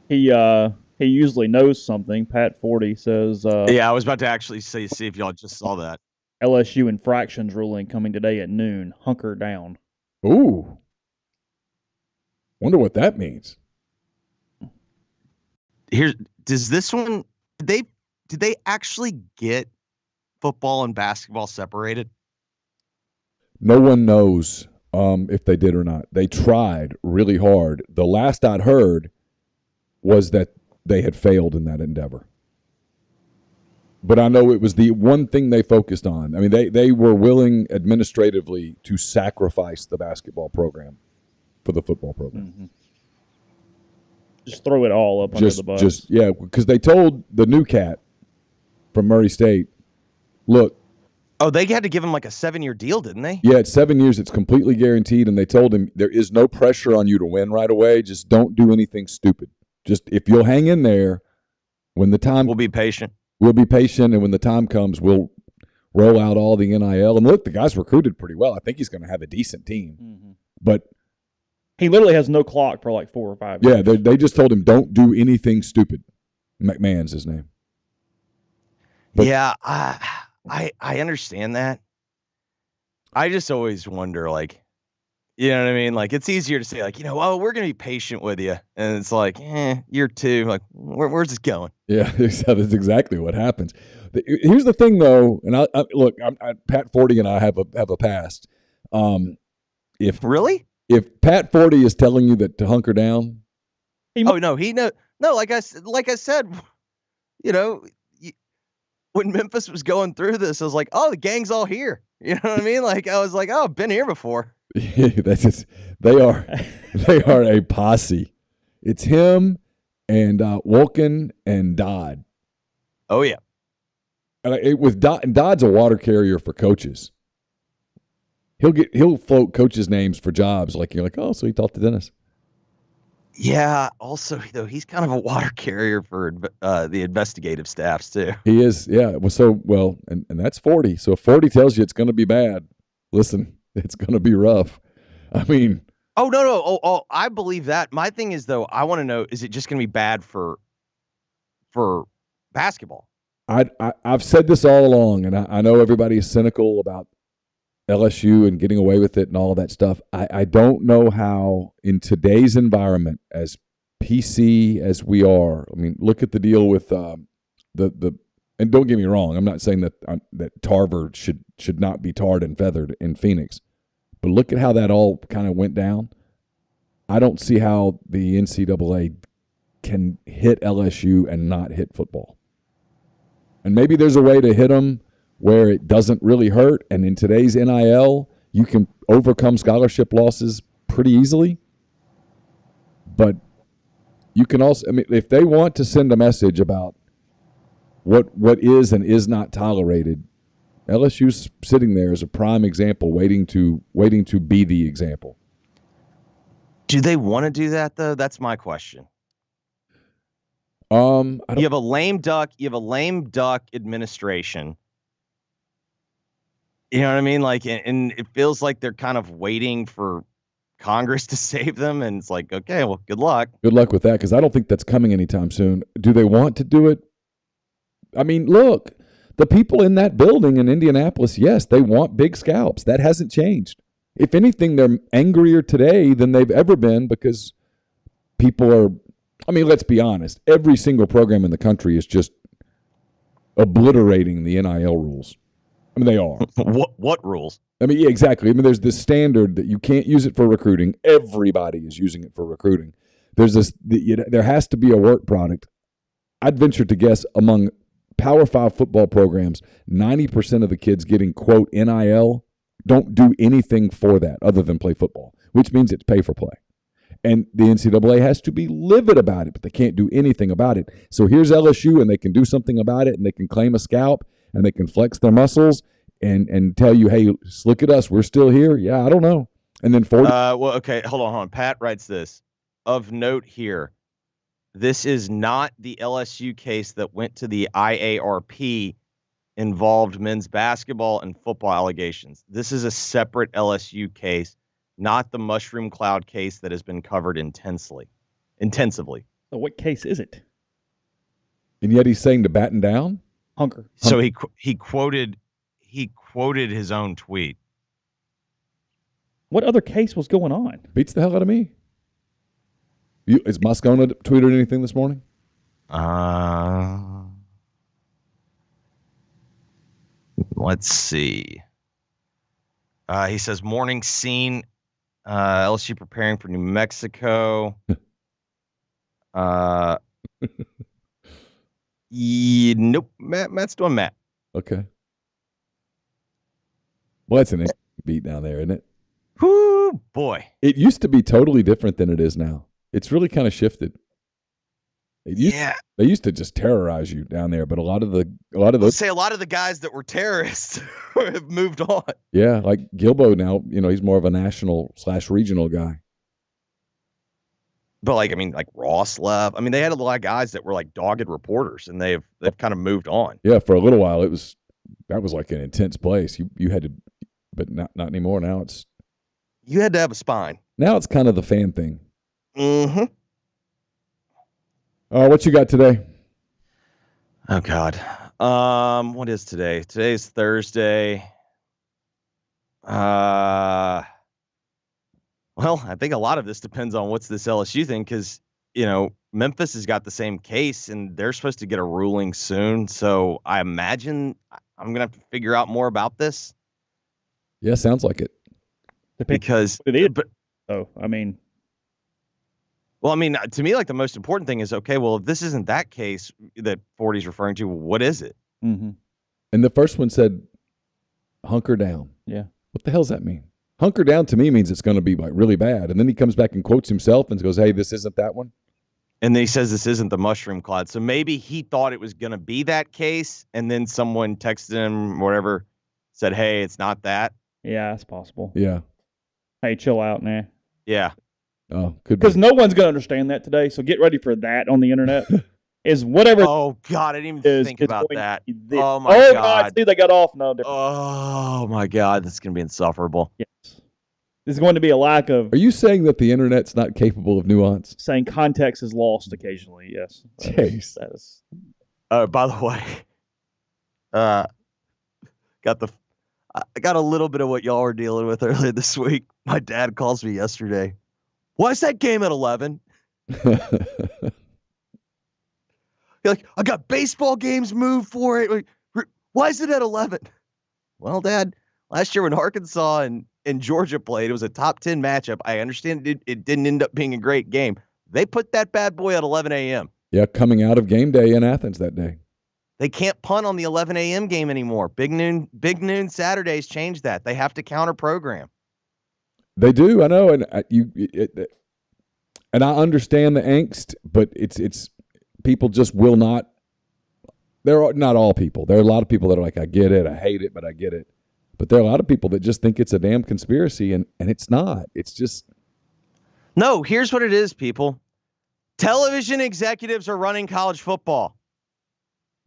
He usually knows something. Pat Forty says. Yeah, I was about to actually see if y'all just saw that. LSU infractions ruling coming today at noon. Hunker down. Ooh. Wonder what that means. Does this one, did they actually get football and basketball separated? No one knows if they did or not. They tried really hard. The last I'd heard was that they had failed in that endeavor. But I know it was the one thing they focused on. I mean, they were willing administratively to sacrifice the basketball program for the football program. Mm-hmm. Just throw it all up under the bus. Because they told the new cat from Murray State, look. Oh, they had to give him like a 7-year deal, didn't they? Yeah, it's 7 years. It's completely guaranteed. And they told him there is no pressure on you to win right away. Just don't do anything stupid. Just if you'll hang in there, when the time. We'll be patient. We'll be patient. And when the time comes, we'll roll out all the NIL. And look, the guy's recruited pretty well. I think he's going to have a decent team. Mm-hmm. But. He literally has no clock for like 4 or 5 years. Yeah, they just told him, don't do anything stupid. McMahon's his name. But, yeah, I understand that. I just always wonder, like, you know what I mean? Like, it's easier to say, like, we're going to be patient with you. And it's like, year 2, like, where's this going? Yeah, that's exactly what happens. Here's the thing, though, and look, Pat Forty and I have a past. Really? If Pat Forty is telling you that to hunker down, no, like I said, when Memphis was going through this, I was like, oh, the gang's all here. You know what I mean? Like, I was like, oh, I've been here before. They are a posse. It's him and Wolken and Dodd. Oh yeah. With Dodd's a water carrier for coaches. He'll float coaches' names for jobs. Like, you're like, oh, so he talked to Dennis. Yeah. Also, though, he's kind of a water carrier for the investigative staffs too. He is. Yeah. And that's 40. So if 40 tells you it's going to be bad, listen, it's going to be rough. I mean. Oh no. Oh, I believe that. My thing is, though, I want to know: is it just going to be bad for basketball? I've said this all along, and I know everybody is cynical about LSU and getting away with it and all of that stuff. I don't know how, in today's environment, as PC as we are, I mean, look at the deal with and don't get me wrong, I'm not saying that Tarver should not be tarred and feathered in Phoenix, but look at how that all kind of went down. I don't see how the NCAA can hit LSU and not hit football. And maybe there's a way to hit them where it doesn't really hurt. And in today's NIL, you can overcome scholarship losses pretty easily. But you can also, I mean, if they want to send a message about what is and is not tolerated, LSU's sitting there as a prime example, waiting to be the example. Do they want to do that though? That's my question. You have a lame duck. You have a lame duck administration. You know what I mean? Like, and it feels like they're kind of waiting for Congress to save them. And it's like, okay, well, good luck. Good luck with that, because I don't think that's coming anytime soon. Do they want to do it? I mean, look, the people in that building in Indianapolis, yes, they want big scalps. That hasn't changed. If anything, they're angrier today than they've ever been because people are, I mean, let's be honest. Every single program in the country is just obliterating the NIL rules. I mean, they are. What rules? I mean, yeah, exactly. I mean, there's this standard that you can't use it for recruiting. Everybody is using it for recruiting. There's this. There has to be a work product. I'd venture to guess among Power 5 football programs, 90% of the kids getting, quote, NIL don't do anything for that other than play football, which means it's pay for play. And the NCAA has to be livid about it, but they can't do anything about it. So here's LSU, and they can do something about it, and they can claim a scalp, and they can flex their muscles and tell you, hey, look at us, we're still here. Yeah, I don't know. And then 40. Well, okay, hold on. Pat writes this. Of note here, this is not the LSU case that went to the IARP, involved men's basketball and football allegations. This is a separate LSU case, not the mushroom cloud case that has been covered intensively. So what case is it? And yet he's saying to batten down? Hunker. So he quoted his own tweet. What other case was going on? Beats the hell out of me. Is Moscona tweeted anything this morning? Let's see. He says, morning scene, LSU preparing for New Mexico. Nope. Matt's doing Matt. Okay. Well, that's an beat down there, isn't it? Whoo, boy. It used to be totally different than it is now. It's really kind of shifted. They used to just terrorize you down there, but a lot of those. Let's say a lot of the guys that were terrorists have moved on. Yeah, like Gilbo now, he's more of a national/regional guy. But like Ross left. I mean, they had a lot of guys that were like dogged reporters, and they've kind of moved on. Yeah, for a little while that was like an intense place. You had to, but not anymore. Now you had to have a spine. Now it's kind of the fan thing. Mm-hmm. What you got today? Oh God. What is today? Today's Thursday. Well, I think a lot of this depends on what's this LSU thing, because Memphis has got the same case and they're supposed to get a ruling soon. So I imagine I'm gonna have to figure out more about this. Yeah, sounds like it. Because it is. Well, I mean, to me, like the most important thing is, okay, well, if this isn't that case that 40's referring to, what is it? Mm-hmm. And the first one said, hunker down. Yeah. What the hell does that mean? Hunker down to me means it's going to be like really bad. And then he comes back and quotes himself and goes, hey, this isn't that one. And then he says this isn't the mushroom cloud. So maybe he thought it was going to be that case. And then someone texted him, whatever, said, hey, it's not that. Yeah, that's possible. Yeah. Hey, chill out, man. Yeah. Oh, could be. Because no one's going to understand that today. So get ready for that on the internet. Is whatever. Oh, God. I didn't even think about that. Oh, my God. See, they got off. No. Oh, my God. This is going to be insufferable. Yes. There's going to be a lack of. Are you saying that the internet's not capable of nuance? Saying context is lost occasionally. Yes. Jeez. That is. By the way, I got a little bit of what y'all were dealing with earlier this week. My dad calls me yesterday. Why is that game at 11? You're like, I got baseball games moved for it. Like, why is it at 11? Well, Dad, last year when Arkansas and Georgia played, it was a top 10 matchup. I understand it didn't end up being a great game. They put that bad boy at 11 a.m. Yeah, coming out of game day in Athens that day. They can't punt on the 11 a.m. game anymore. Big noon Saturdays changed that. They have to counter program. They do, I know, and and I understand the angst, but it's people just will not. there are not all people. There are a lot of people that are like, I get it, I hate it, but I get it. But there are a lot of people that just think it's a damn conspiracy, and it's not. It's just. No, here's what it is, people. Television executives are running college football.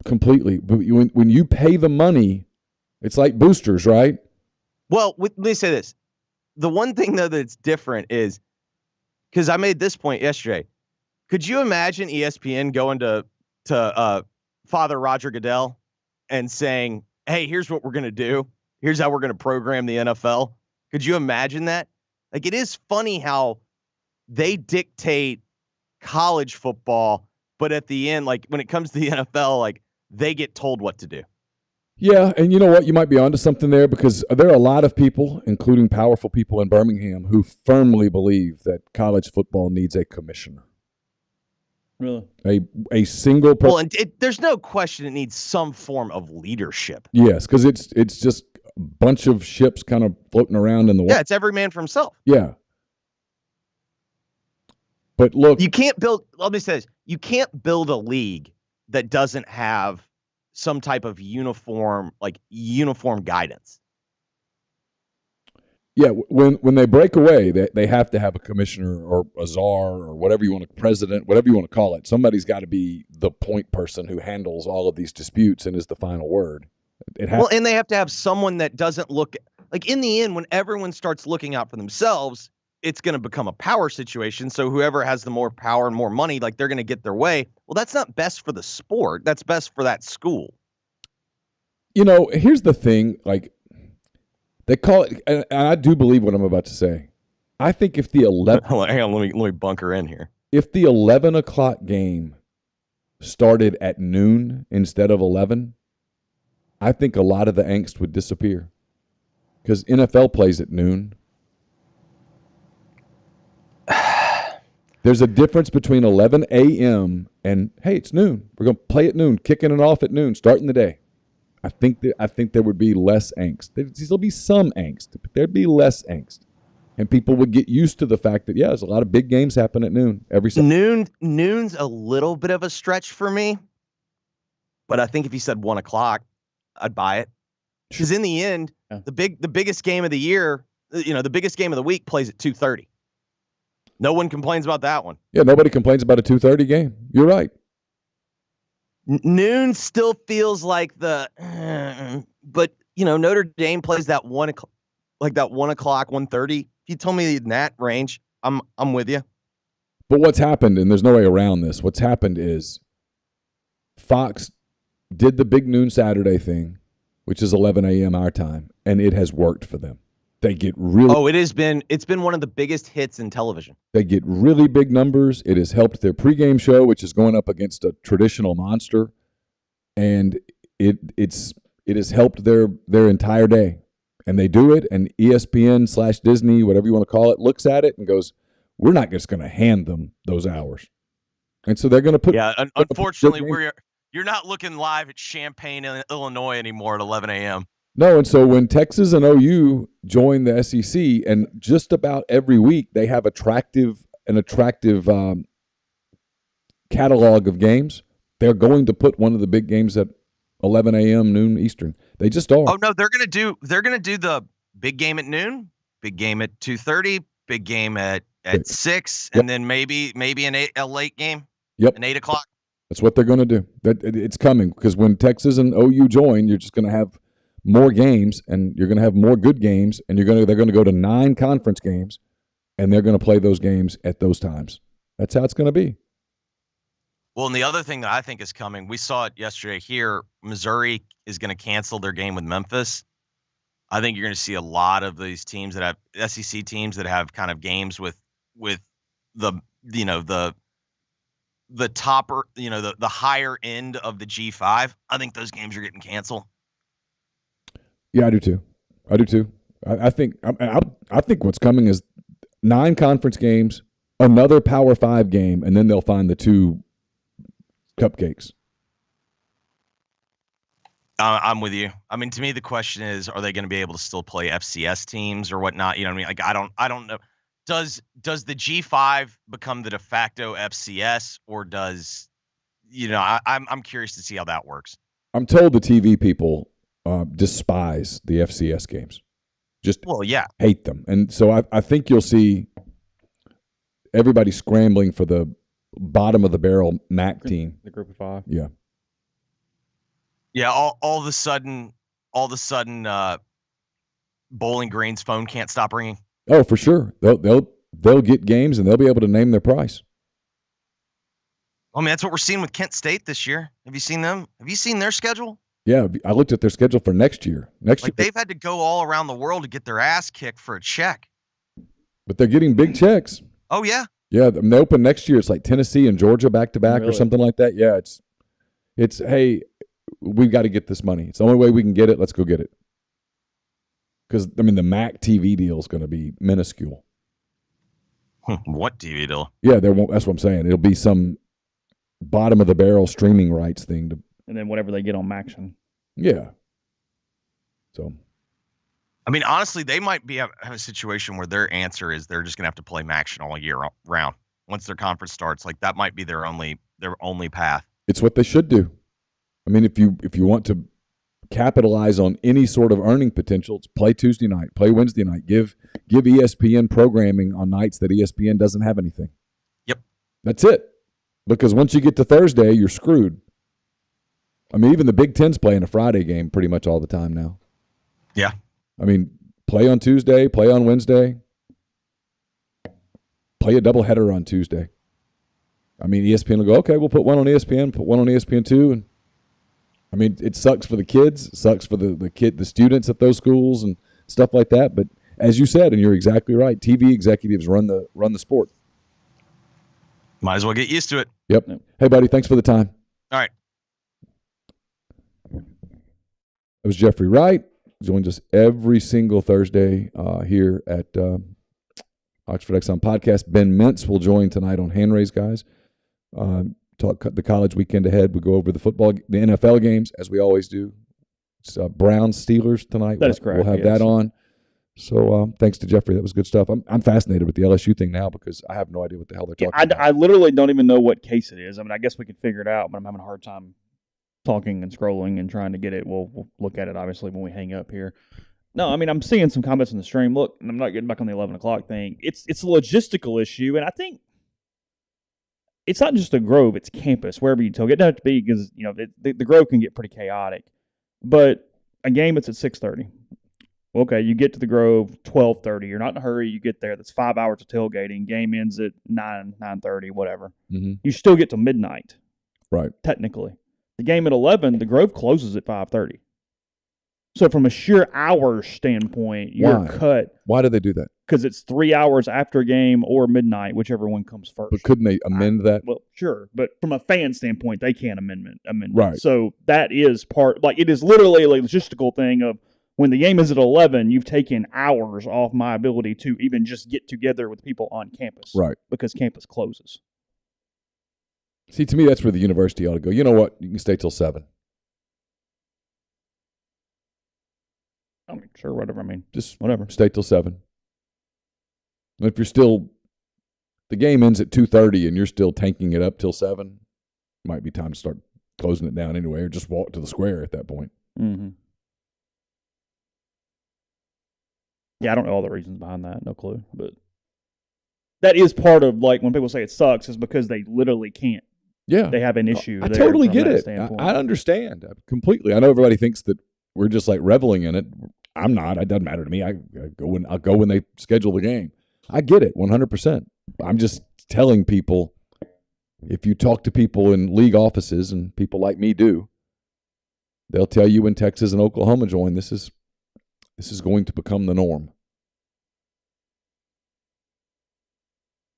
Completely. But when you pay the money, it's like boosters, right? Well, let me say this. The one thing, though, that's different is, because I made this point yesterday, could you imagine ESPN going to Father Roger Goodell and saying, hey, here's what we're going to do. Here's how we're going to program the NFL. Could you imagine that? Like, it is funny how they dictate college football, but at the end, like when it comes to the NFL, like they get told what to do. Yeah, and you know what? You might be onto something there, because there are a lot of people, including powerful people in Birmingham, who firmly believe that college football needs a commissioner. Really? A single person. Well, and there's no question it needs some form of leadership. Yes, because it's just a bunch of ships kind of floating around in the water. Yeah, it's every man for himself. Yeah. But look, you can't build, let me say this, you can't build a league that doesn't have some type of uniform guidance. Yeah, when they break away, they have to have a commissioner or a czar or whatever you want to, president, whatever you want to call it. Somebody's got to be the point person who handles all of these disputes and is the final word. And they have to have someone that doesn't look like, in the end, when everyone starts looking out for themselves, it's going to become a power situation. So whoever has the more power and more money, like they're going to get their way. Well, that's not best for the sport. That's best for that school. You know, here's the thing, like they call it, and I do believe what I'm about to say. I think if the 11, hang on, let me bunker in here. If the 11 o'clock game started at noon instead of 11, I think a lot of the angst would disappear, because NFL plays at noon. There's a difference between 11 a.m. and, hey, it's noon. We're going to play at noon, kicking it off at noon, starting the day. I think there would be less angst. There'd still be some angst, but there'd be less angst. And people would get used to the fact that, yeah, there's a lot of big games happen at noon every Sunday. Noon's a little bit of a stretch for me. But I think if you said 1 o'clock, I'd buy it. Because in the end, the biggest game of the year, the biggest game of the week plays at 2:30. No one complains about that one. Yeah, nobody complains about a 2:30 game. You're right. Noon still feels like but Notre Dame plays that 1 o'clock, like that 1 o'clock, 1:30. If you told me in that range, I'm with you. But what's happened, and there's no way around this, what's happened is Fox did the big noon Saturday thing, which is 11 a.m. our time, and it has worked for them. They get really. It's been one of the biggest hits in television. They get really big numbers. It has helped their pregame show, which is going up against a traditional monster, and it has helped their entire day. And they do it, and ESPN/Disney, whatever you want to call it, looks at it and goes, "We're not just going to hand them those hours," and so they're going to put. Yeah, unfortunately, you're not looking live at Champaign, Illinois anymore at 11 a.m. No, and so when Texas and OU join the SEC, and just about every week they have an attractive catalog of games, they're going to put one of the big games at 11 a.m. noon Eastern. They just are. Oh no, they're gonna do the big game at noon, big game at 2:30, big game at 6, and then maybe a late game. Yep, an 8 o'clock. That's what they're going to do. It's coming, because when Texas and OU join, you're just going to have more games, and you're going to have more good games, and they're going to go to 9 conference games, and they're going to play those games at those times. That's how it's going to be. Well, and the other thing that I think is coming, we saw it yesterday here. Missouri is going to cancel their game with Memphis. I think you're going to see a lot of these teams that have SEC teams that have kind of games with the topper, the higher end of the G5. I think those games are getting canceled. Yeah, I do too. I think what's coming is 9 conference games, another Power 5 game, and then they'll find the 2 cupcakes. I'm with you. I mean, to me, the question is, are they going to be able to still play FCS teams or whatnot? You know what I mean? Like, I don't know. Does the G5 become the de facto FCS, or does, I'm curious to see how that works. I'm told the TV people despise the FCS games. Just hate them. And so I think you'll see everybody scrambling for the bottom of the barrel MAC team. The group of 5. Yeah. Yeah, all of a sudden, Bowling Green's phone can't stop ringing. Oh, for sure. They'll get games and they'll be able to name their price. I mean, that's what we're seeing with Kent State this year. Have you seen them? Have you seen their schedule? Yeah, I looked at their schedule for next year. They've had to go all around the world to get their ass kicked for a check. But they're getting big checks. Oh, yeah. Yeah, they open next year. It's like Tennessee and Georgia back-to-back Really? Or something like that. Yeah, it's hey, we've got to get this money. It's the only way we can get it. Let's go get it. Because, I mean, the MAC TV deal is going to be minuscule. What TV deal? Yeah, that's what I'm saying. It'll be some bottom-of-the-barrel streaming rights thing. And then whatever they get on Maction. Yeah. So. I mean, honestly, they might have a situation where their answer is they're just going to have to play Maction all year round. Once their conference starts, like that might be their only path. It's what they should do. I mean, if you want to capitalize on any sort of earning potential, it's play Tuesday night, play Wednesday night, give ESPN programming on nights that ESPN doesn't have anything. Yep. That's it. Because once you get to Thursday, you're screwed. I mean, even the Big Ten's playing a Friday game pretty much all the time now. Yeah. I mean, play on Tuesday, play on Wednesday, play a doubleheader on Tuesday. I mean, ESPN will go, okay, we'll put one on ESPN, put one on ESPN2. And I mean, it sucks for the kids. It sucks for the students at those schools and stuff like that. But as you said, and you're exactly right, TV executives run the sport. Might as well get used to it. Yep. Hey, buddy, thanks for the time. All right. It was Jeffrey Wright. Joins us every single Thursday here at Oxford Exxon Podcast. Ben Mintz will join tonight on Hand Raise Guys. Talk the college weekend ahead. We go over the NFL games, as we always do. It's Browns Steelers tonight. That is correct. We'll have that on. So thanks to Jeffrey. That was good stuff. I'm fascinated with the LSU thing now because I have no idea what the hell they're talking about. I literally don't even know what case it is. I mean, I guess we could figure it out, but I'm having a hard time talking and scrolling and trying to get it. We'll look at it, obviously, when we hang up here. No, I mean, I'm seeing some comments in the stream. Look, and I'm not getting back on the 11 o'clock thing. It's a logistical issue, and I think it's not just a Grove, it's campus, wherever you tell. It doesn't have to be because, the Grove can get pretty chaotic. But a game that's at 6:30. Okay, you get to the Grove 12:30. You're not in a hurry. You get there. That's 5 hours of tailgating. Game ends at 9:30, whatever. Mm-hmm. You still get to midnight. Right. Technically. The game at 11, the Grove closes at 5:30. So from a sheer hours standpoint, you're cut. Why do they do that? Because it's 3 hours after game or midnight, whichever one comes first. But couldn't they amend that? Well, sure. But from a fan standpoint, they can't amend. Right. So that is it is literally a logistical thing of when the game is at 11, you've taken hours off my ability to even just get together with people on campus. Right. Because campus closes. See, to me, that's where the university ought to go. You know what? You can stay till 7. I mean, sure, whatever. I mean, just whatever. Stay till 7. And if you're still, the game ends at 2:30 and you're still tanking it up till 7, might be time to start closing it down anyway, or just walk to the square at that point. Mm-hmm. Yeah, I don't know all the reasons behind that. No clue. But that is part of, when people say it sucks, is because they literally can't. Yeah. They have an issue. I totally get it. I understand completely. I know everybody thinks that we're just reveling in it. I'm not. It doesn't matter to me. I'll go when they schedule the game. I get it 100%. I'm just telling people, if you talk to people in league offices, and people like me do, they'll tell you when Texas and Oklahoma join, this is going to become the norm.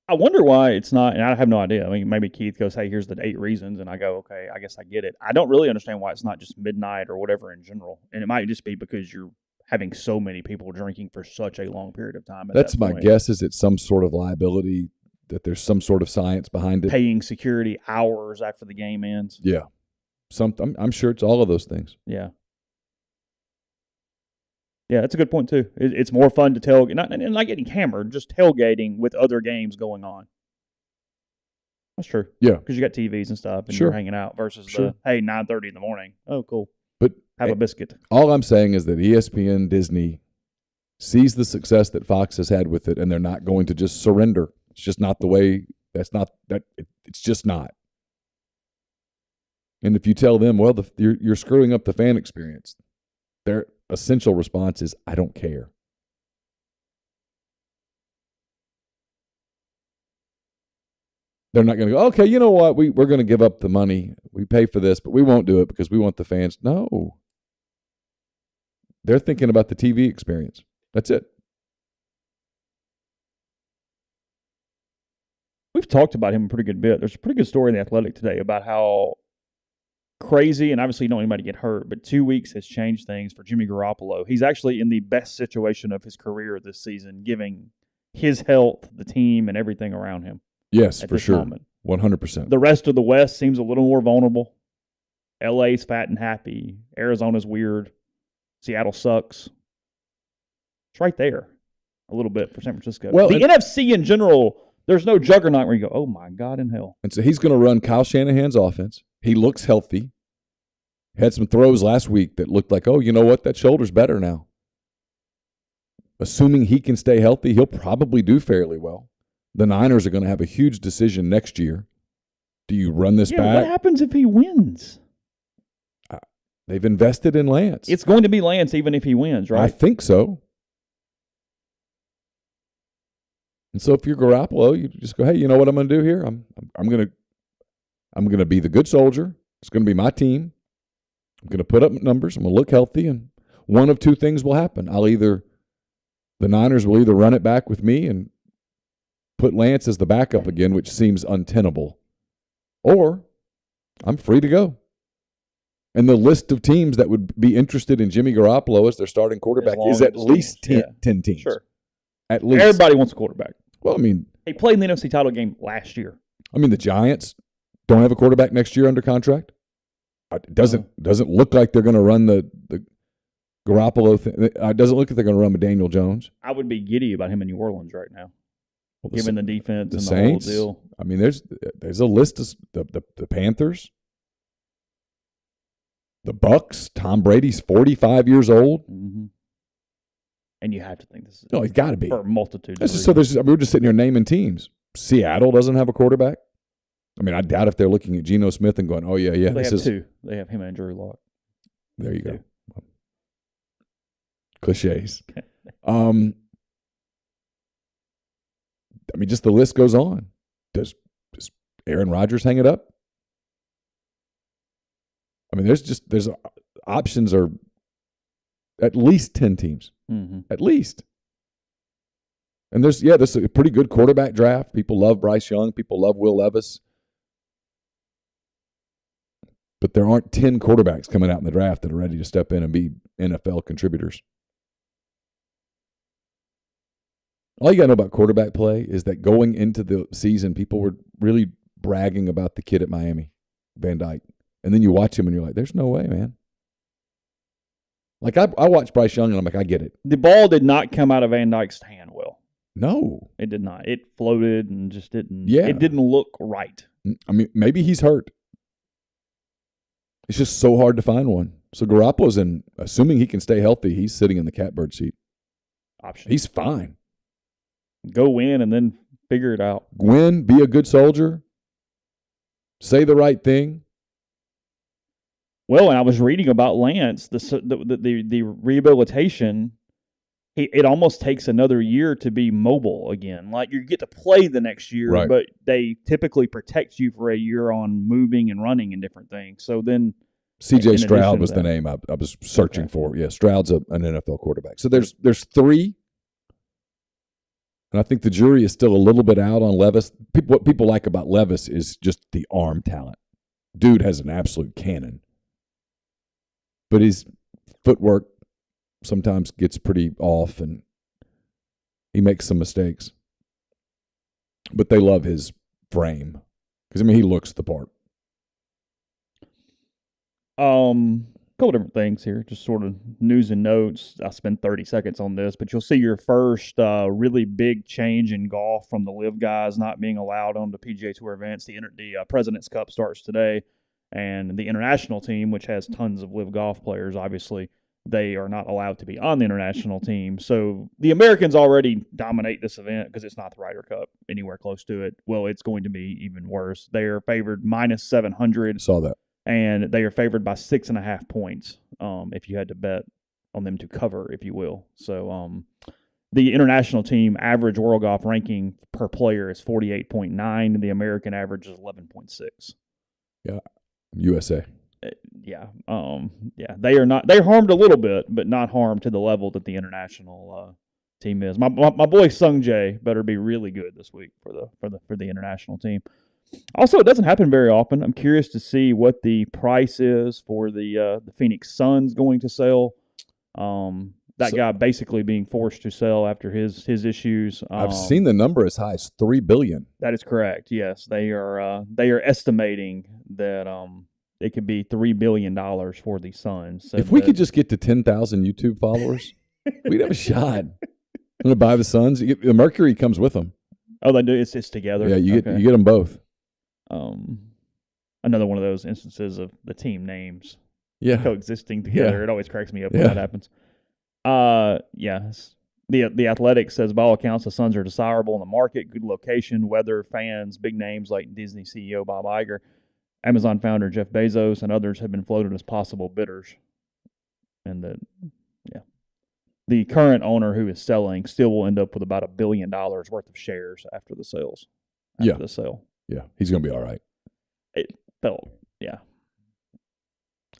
I wonder why it's not, and I have no idea. I mean, maybe Keith goes, hey, here's the 8 reasons, and I go, okay, I guess I get it. I don't really understand why it's not just midnight or whatever in general, and it might just be because you're having so many people drinking for such a long period of time. That's my guess, is it's some sort of liability, that there's some sort of science behind it. Paying security hours after the game ends. Yeah. I'm sure it's all of those things. Yeah. Yeah, that's a good point, too. It's more fun to tailgate, and not getting hammered, just tailgating with other games going on. That's true. Yeah. Because you got TVs and stuff, and Sure. you're hanging out versus Sure. the, hey, 9:30 in the morning. Oh, cool. But Have a biscuit. all I'm saying is that ESPN, Disney sees the success that Fox has had with it, and they're not going to just surrender. It's just not the way. It's just not. And if you tell them, well, you're screwing up the fan experience, their essential response is, I don't care. They're not going to go, okay, you know what? We're going to give up the money. We pay for this, but we won't do it because we want the fans. No. They're thinking about the TV experience. That's it. We've talked about him a pretty good bit. There's a pretty good story in The Athletic today about how crazy, and obviously you don't want anybody to get hurt, but 2 weeks has changed things for Jimmy Garoppolo. He's actually in the best situation of his career this season, giving his health, the team, and everything around him. Yes, at for this sure. moment. 100%. The rest of the West seems a little more vulnerable. LA's fat and happy. Arizona's weird. Seattle sucks. It's right there a little bit for San Francisco. Well, the NFC in general, there's no juggernaut where you go, oh my God in hell. And so he's going to run Kyle Shanahan's offense. He looks healthy. Had some throws last week that looked like, oh, you know what? That shoulder's better now. Assuming he can stay healthy, he'll probably do fairly well. The Niners are going to have a huge decision next year. Do you run this back? What happens if he wins? They've invested in Lance. It's going to be Lance even if he wins, right? I think so. And so if you're Garoppolo, you just go, hey, you know what I'm going to do here? I'm going to be the good soldier. It's going to be my team. I'm going to put up numbers. I'm going to look healthy, and one of two things will happen. The Niners will either run it back with me and put Lance as the backup again, which seems untenable, or I'm free to go. And the list of teams that would be interested in Jimmy Garoppolo as their starting quarterback is at least 10 teams. Sure. At least. Everybody wants a quarterback. Well, I mean, he played in the NFC title game last year. I mean, the Giants don't have a quarterback next year under contract. It doesn't look like they're going to run the Garoppolo thing. It doesn't look like they're going to run with Daniel Jones. I would be giddy about him in New Orleans right now, given the defense the and Saints, the whole deal. I mean, there's a list of the Panthers, the Bucks. Tom Brady's 45 years old. Mm-hmm. And you have to think this is no, he's got to be for a multitude. We're just sitting here naming teams. Seattle doesn't have a quarterback. I mean, I doubt if they're looking at Geno Smith and going, "Oh yeah." They have two. They have him and Drew Lock. There you go. Cliches. I mean, just the list goes on. Does Aaron Rodgers hang it up? I mean, there's options are at least 10 teams. Mm-hmm. At least. And there's a pretty good quarterback draft. People love Bryce Young. People love Will Levis. But there aren't 10 quarterbacks coming out in the draft that are ready to step in and be NFL contributors. All you got to know about quarterback play is that going into the season, people were really bragging about the kid at Miami, Van Dyke. And then you watch him and you're like, there's no way, man. Like, I watched Bryce Young and I'm like, I get it. The ball did not come out of Van Dyke's hand well. No. It did not. It floated and just didn't. Yeah. It didn't look right. I mean, maybe he's hurt. It's just so hard to find one. So Garoppolo's assuming he can stay healthy, he's sitting in the catbird seat. Option. He's fine. Go win and then figure it out. Win, be a good soldier, say the right thing. Well, and I was reading about Lance, the rehabilitation. It almost takes another year to be mobile again. Like, you get to play the next year, right, but they typically protect you for a year on moving and running and different things. So then, C.J. Stroud was the name I was searching for. Yeah, Stroud's an NFL quarterback. So there's three, and I think the jury is still a little bit out on Levis. What people like about Levis is just the arm talent. Dude has an absolute cannon, but his footwork sometimes gets pretty off, and he makes some mistakes. But they love his frame because, I mean, he looks the part. couple different things here, just sort of news and notes. I'll spend 30 seconds on this, but you'll see your first really big change in golf from the LIV guys not being allowed on the PGA Tour events. The President's Cup starts today, and the international team, which has tons of LIV golf players, obviously, they are not allowed to be on the international team. So the Americans already dominate this event because it's not the Ryder Cup anywhere close to it. Well, it's going to be even worse. They are favored minus 700. Saw that. And they are favored by 6.5 points if you had to bet on them to cover, if you will. So the international team average world golf ranking per player is 48.9, and the American average is 11.6. Yeah, USA. Yeah, they're harmed a little bit, but not harmed to the level that the international team is. My boy Sung Jae better be really good this week for the international team. Also, it doesn't happen very often. I'm curious to see what the price is for the Phoenix Suns going to sell. That guy basically being forced to sell after his issues. I've seen the number as high as $3 billion. That is correct. Yes, they are estimating that it could be $3 billion for the Suns. So if we could just get to 10,000 YouTube followers, we'd have a shot. I'm going to buy the Suns. The Mercury comes with them. Oh, they do. It's together. Yeah, you get them both. Another one of those instances of the team names coexisting together. It always cracks me up when that happens. Yes. The Athletic says, by all accounts, the Suns are desirable in the market, good location, weather, fans, big names like Disney CEO Bob Iger, Amazon founder Jeff Bezos, and others have been floated as possible bidders. And the current owner who is selling still will end up with about $1 billion worth of shares after the sales. After the sale. Yeah, he's going to be all right.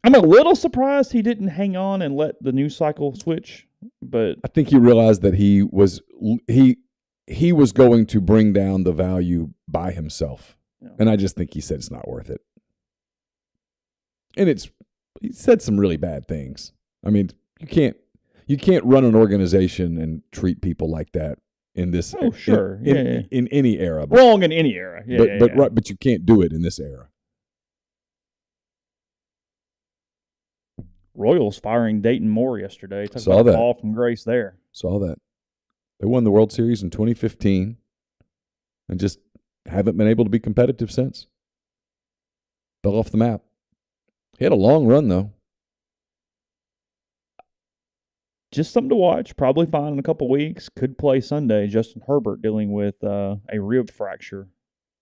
I'm a little surprised he didn't hang on and let the news cycle switch, but I think he realized that he was going to bring down the value by himself. Yeah. And I just think he said it's not worth it. And he said some really bad things. I mean, you can't run an organization and treat people like that in this. Oh, sure. In any era. Wrong in any era. But you can't do it in this era. Royals firing Dayton Moore yesterday. Saw that. Fall from grace there. Saw that. They won the World Series in 2015 and just haven't been able to be competitive since. Fell off the map. He had a long run, though. Just something to watch. Probably fine in a couple weeks. Could play Sunday. Justin Herbert dealing with a rib fracture.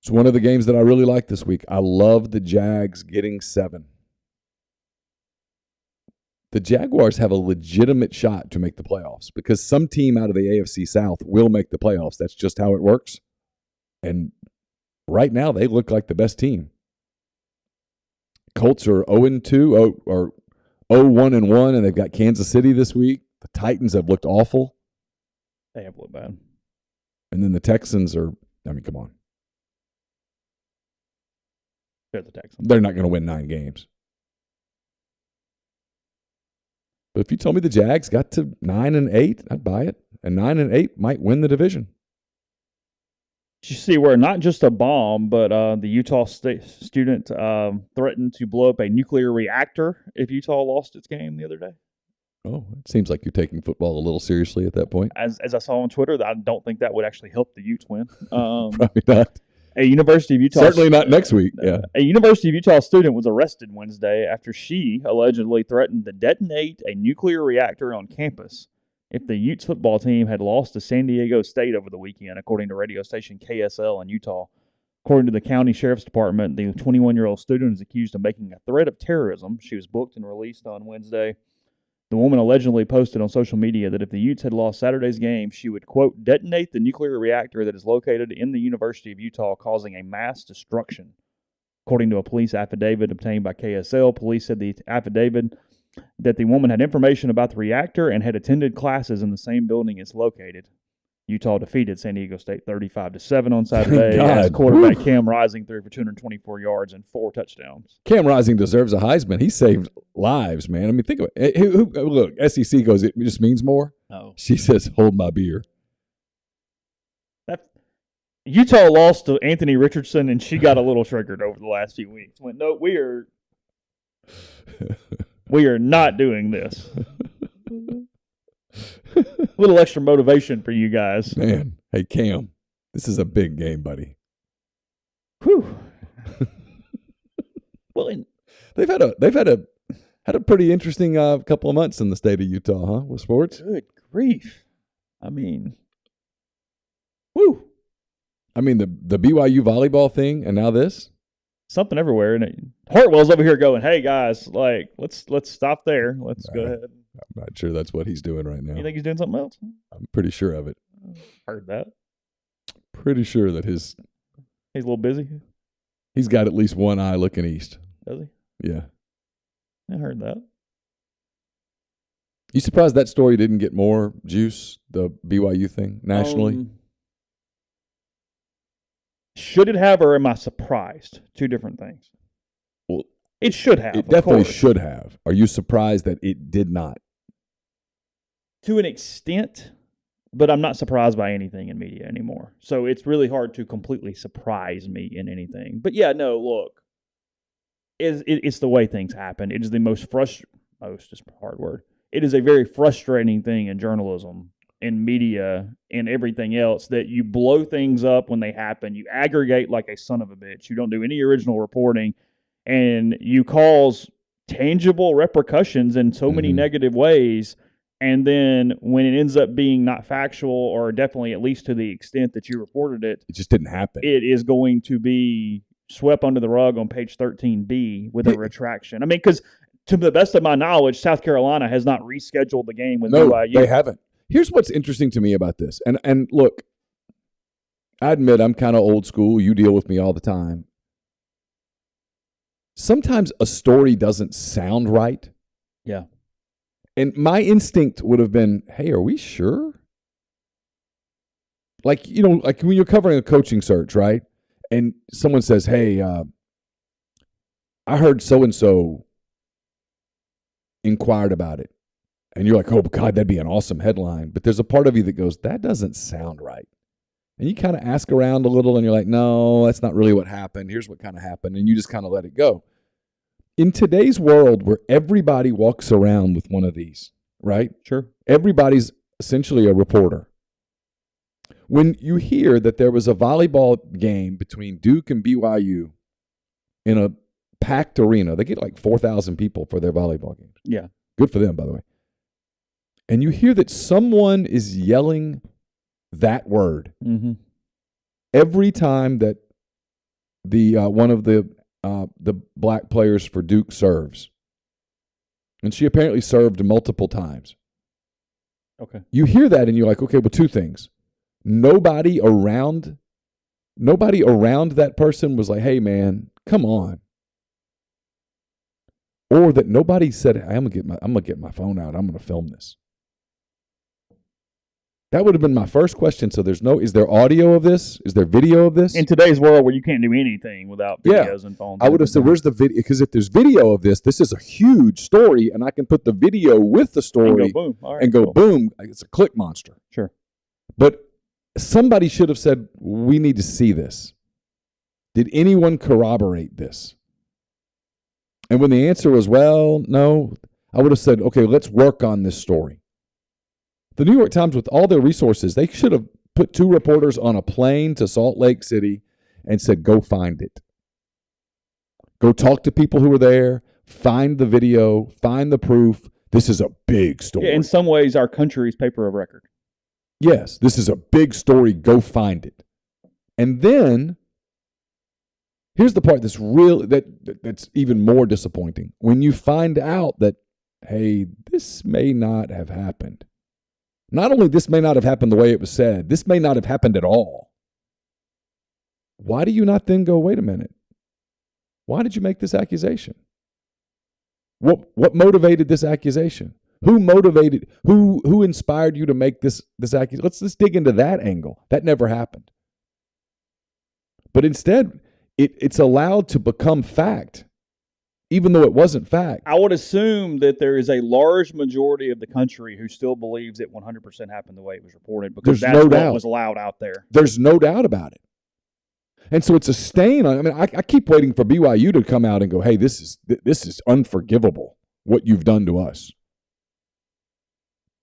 It's one of the games that I really like this week. I love the Jags getting 7. The Jaguars have a legitimate shot to make the playoffs because some team out of the AFC South will make the playoffs. That's just how it works. And right now, they look like the best team. Colts are 0-2 or 0-1-1, and they've got Kansas City this week. The Titans have looked awful. They have looked bad. And then the Texans are, come on. They're the Texans. They're not going to win 9 games. But if you told me the Jags got to 9-8, I'd buy it. And 9-8 might win the division. You see where not just a bomb, but the Utah student threatened to blow up a nuclear reactor if Utah lost its game the other day. Oh, it seems like you're taking football a little seriously at that point. As I saw on Twitter, I don't think that would actually help the Utes win. Probably not. A University of Utah certainly not next week. Yeah. A University of Utah student was arrested Wednesday after she allegedly threatened to detonate a nuclear reactor on campus if the Utes football team had lost to San Diego State over the weekend, according to radio station KSL in Utah. According to the county sheriff's department, the 21-year-old student is accused of making a threat of terrorism. She was booked and released on Wednesday. The woman allegedly posted on social media that if the Utes had lost Saturday's game, she would, quote, detonate the nuclear reactor that is located in the University of Utah, causing a mass destruction. According to a police affidavit obtained by KSL, police said the affidavit that the woman had information about the reactor and had attended classes in the same building it's located. Utah defeated San Diego State 35-7 on Saturday as quarterback Cam Rising threw for 224 yards and 4 touchdowns. Cam Rising deserves a Heisman. He saved lives, man. I mean, think of it. Look, SEC goes, it just means more. Oh. She says, hold my beer. Utah lost to Anthony Richardson, and she got a little triggered over the last few weeks. Went, no, we We are not doing this. A little extra motivation for you guys. Man, hey, Cam, this is a big game, buddy. Whew. Well, they've had a pretty interesting couple of months in the state of Utah, huh? With sports. Good grief! I mean, whew. I mean the BYU volleyball thing, and now this. Something everywhere, and Hartwell's over here going, "Hey guys, like let's stop there. Let's go ahead." I'm not sure that's what he's doing right now. You think he's doing something else? I'm pretty sure of it. Heard that. Pretty sure that he's a little busy. He's got at least one eye looking east. Does he? Yeah. I heard that. You surprised that story didn't get more juice, the BYU thing, nationally? Should it have, or am I surprised? Two different things. Well, it should have. It definitely should have. Are you surprised that it did not? To an extent, but I'm not surprised by anything in media anymore. So it's really hard to completely surprise me in anything. But yeah, no, look. It's the way things happen. It is the most is a hard word. It is a very frustrating thing in journalism, in media, and everything else that you blow things up when they happen. You aggregate like a son of a bitch. You don't do any original reporting, and you cause tangible repercussions in so many negative ways. And then when it ends up being not factual, or definitely at least to the extent that you reported it, it just didn't happen. It is going to be swept under the rug on page 13B with a retraction. I mean, because to the best of my knowledge, South Carolina has not rescheduled the game with BYU. No, they haven't. Here's what's interesting to me about this. And look, I admit I'm kind of old school. You deal with me all the time. Sometimes a story doesn't sound right. Yeah. And my instinct would have been, hey, are we sure? Like, like when you're covering a coaching search, right? And someone says, hey, I heard so-and-so inquired about it. And you're like, oh, God, that'd be an awesome headline. But there's a part of you that goes, that doesn't sound right. And you kind of ask around a little, and you're like, no, that's not really what happened. Here's what kind of happened. And you just kind of let it go. In today's world where everybody walks around with one of these, right? Sure. Everybody's essentially a reporter. When you hear that there was a volleyball game between Duke and BYU in a packed arena, they get like 4,000 people for their volleyball games. Yeah. Good for them, by the way. And you hear that someone is yelling that word every time that the one of the black players for Duke serves. And she apparently served multiple times. Okay. You hear that and you're like, okay, well, two things. Nobody around that person was like, hey, man, come on. Or that nobody said, hey, I'm gonna get my phone out. I'm gonna film this. That would have been my first question. So is there audio of this? Is there video of this? In today's world where you can't do anything without videos and phones. I would have said, where's the video? Because if there's video of this is a huge story, and I can put the video with the story and go boom. All right, cool. Boom. It's a click monster. Sure. But somebody should have said, we need to see this. Did anyone corroborate this? And when the answer was, well, no, I would have said, okay, let's work on this story. The New York Times, with all their resources, they should have put 2 reporters on a plane to Salt Lake City and said, go find it. Go talk to people who were there, find the video, find the proof. This is a big story. Yeah, in some ways, our country's paper of record. Yes, this is a big story. Go find it. And then, here's the part that's that's even more disappointing. When you find out that, hey, this may not have happened. Not only this may not have happened the way it was said, this may not have happened at all. Why do you not then go, wait a minute? Why did you make this accusation? What motivated this accusation? Who inspired you to make this accusation? Let's dig into that angle. That never happened. But instead, it's allowed to become fact, even though it wasn't fact. I would assume that there is a large majority of the country who still believes it 100% happened the way it was reported, because that's what was allowed out there. There's no doubt about it. And so it's a stain on. I mean, I keep waiting for BYU to come out and go, hey, this is unforgivable. what you've done to us.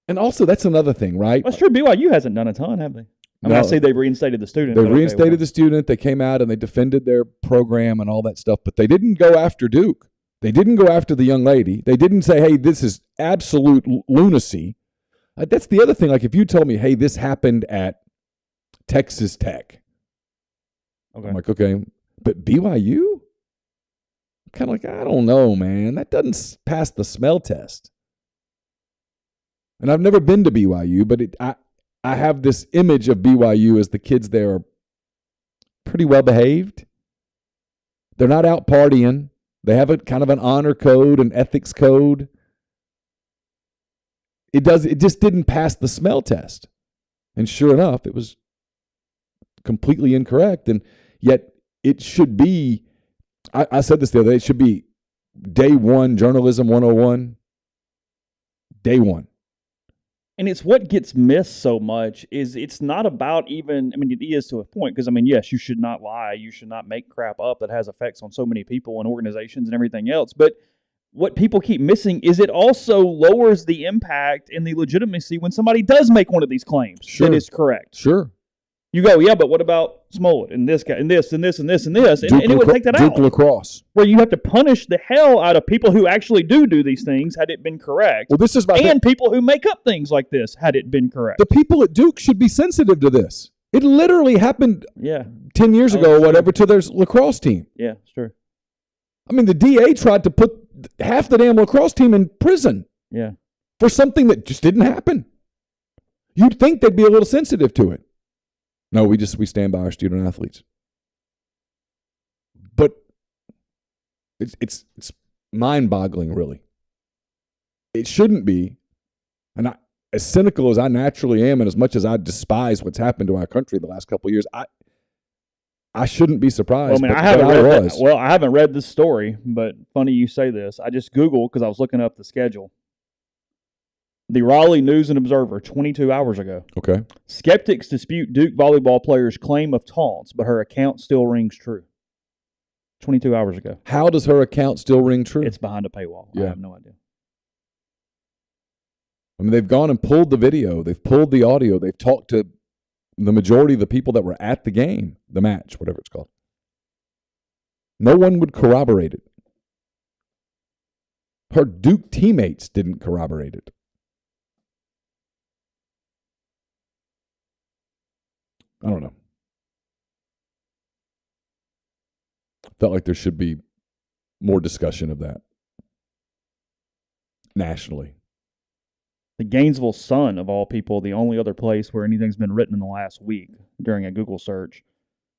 And also, that's another thing, right? That's true. BYU hasn't done a ton, have they? I mean, I see they reinstated the student. They reinstated the student. They came out and they defended their program and all that stuff, but they didn't go after Duke. They didn't go after the young lady. They didn't say, hey, this is absolute lunacy. That's the other thing. Like, if you tell me, hey, this happened at Texas Tech. Okay. I'm like, okay, but BYU? I'm kind of like, I don't know, man. That doesn't pass the smell test. And I've never been to BYU, but I have this image of BYU as the kids there are pretty well behaved. They're not out partying. They have a kind of an honor code, an ethics code. It just didn't pass the smell test. And sure enough, it was completely incorrect. And yet it should be, I said this the other day, it should be day one, journalism 101, day one. And it's what gets missed so much is it's not about even, I mean, it is to a point because, I mean, yes, you should not lie. You should not make crap up that has effects on so many people and organizations and everything else. But what people keep missing is it also lowers the impact and the legitimacy when somebody does make one of these claims that is correct. Sure. You go, yeah, but what about Smollett and this guy and this and this and this and this? And it would take that out. Duke lacrosse. Where you have to punish the hell out of people who actually do these things had it been correct. Well, this is about people who make up things like this had it been correct. The people at Duke should be sensitive to this. It literally happened 10 years ago or whatever to their lacrosse team. Yeah, it's true. I mean, the DA tried to put half the damn lacrosse team in prison for something that just didn't happen. You'd think they'd be a little sensitive to it. No, we stand by our student athletes. But it's mind-boggling, really. It shouldn't be. And as cynical as I naturally am, and as much as I despise what's happened to our country the last couple of years, I shouldn't be surprised. Well, I mean, I haven't read this story, but funny you say this. I just Googled because I was looking up the schedule. The Raleigh News and Observer, 22 hours ago. Okay. Skeptics dispute Duke volleyball player's claim of taunts, but her account still rings true. 22 hours ago. How does her account still ring true? It's behind a paywall. Yeah. I have no idea. I mean, they've gone and pulled the video. They've pulled the audio. They've talked to the majority of the people that were at the game, the match, whatever it's called. No one would corroborate it. Her Duke teammates didn't corroborate it. I don't know. Felt like there should be more discussion of that nationally. The Gainesville Sun, of all people, the only other place where anything's been written in the last week during a Google search.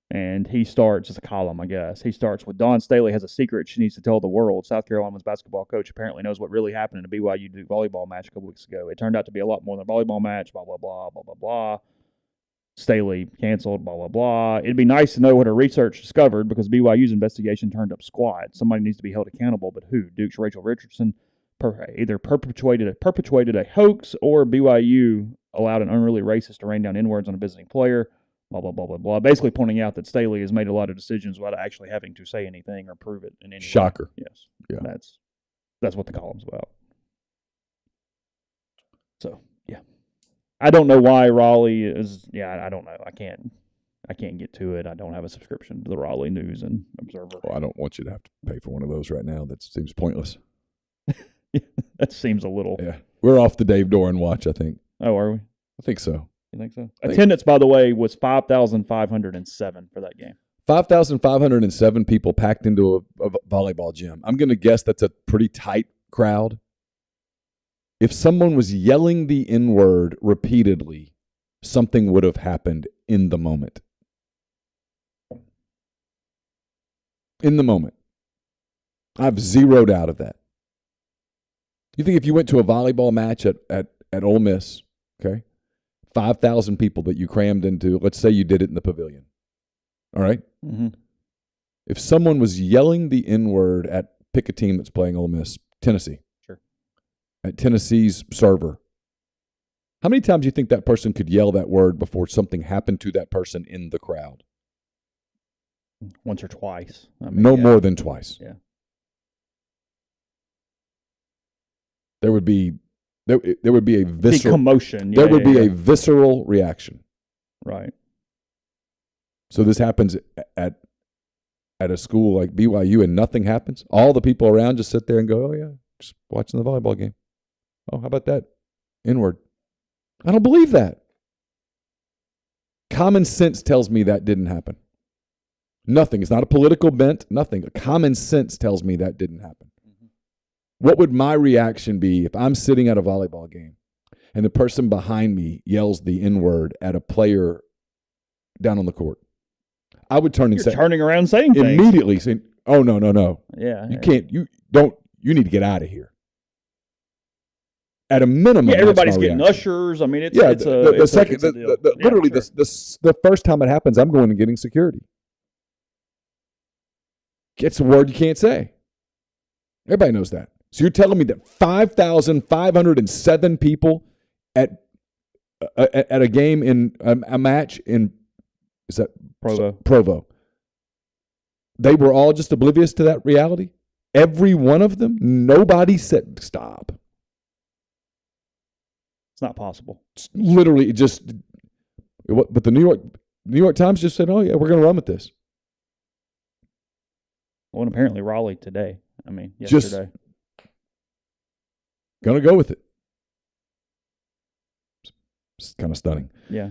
And he starts, it's a column, I guess. He starts with Dawn Staley has a secret she needs to tell the world. South Carolina's basketball coach apparently knows what really happened in a BYU Duke volleyball match a couple weeks ago. It turned out to be a lot more than a volleyball match, blah, blah, blah, blah, blah, blah. Staley canceled, blah, blah, blah. It'd be nice to know what her research discovered because BYU's investigation turned up squat. Somebody needs to be held accountable, but who? Duke's Rachel Richardson either perpetuated a hoax or BYU allowed an unruly racist to rain down N-words on a visiting player, blah, blah, blah, blah, blah. Basically pointing out that Staley has made a lot of decisions without actually having to say anything or prove it in any way. Shocker. Yes. Yeah. That's what the column's about. So, yeah. I don't know why Raleigh is. Yeah, I don't know. I can't get to it. I don't have a subscription to the Raleigh News and Observer. Well, I don't want you to have to pay for one of those right now. That seems pointless. That seems a little. Yeah, we're off the Dave Doran watch, I think. Oh, are we? I think so. You think so? Attendance, by the way, was 5,507 for that game. 5,507 people packed into a volleyball gym. I'm going to guess that's a pretty tight crowd. If someone was yelling the N-word repeatedly, something would have happened in the moment. In the moment. I've zeroed out of that. You think if you went to a volleyball match at Ole Miss, okay, 5,000 people that you crammed into, let's say you did it in the pavilion, all right? Mm-hmm. If someone was yelling the N-word pick a team that's playing Ole Miss, Tennessee. Sure. At Tennessee's server, how many times do you think that person could yell that word before something happened to that person in the crowd? Once or twice. I mean, no more than twice. Yeah. there would be a visceral commotion. There would be a visceral reaction. Right. So this happens at a school like BYU and nothing happens. All the people around just sit there and go, "Oh yeah, just watching the volleyball game." Oh, how about that? Inward. I don't believe that. Common sense tells me that didn't happen. Nothing. It's not a political bent. Nothing. Common sense tells me that didn't happen. Mm-hmm. What would my reaction be if I'm sitting at a volleyball game and the person behind me yells the N-word at a player down on the court? I would turn and say, turning around saying immediately saying, "Oh no. Yeah. You can't. You need to get out of here." At a minimum, everybody's getting ushers. I mean, literally the first time it happens, I'm going and getting security. It's a word you can't say. Everybody knows that. So you're telling me that 5,507 people at a game in a match in Provo. They were all just oblivious to that reality. Every one of them. Nobody said stop. It's not possible. It's literally just. But the New York Times just said, "Oh yeah, we're going to run with this." Well, and apparently Raleigh today. I mean, yesterday. Going to go with it. It's kind of stunning. Yeah.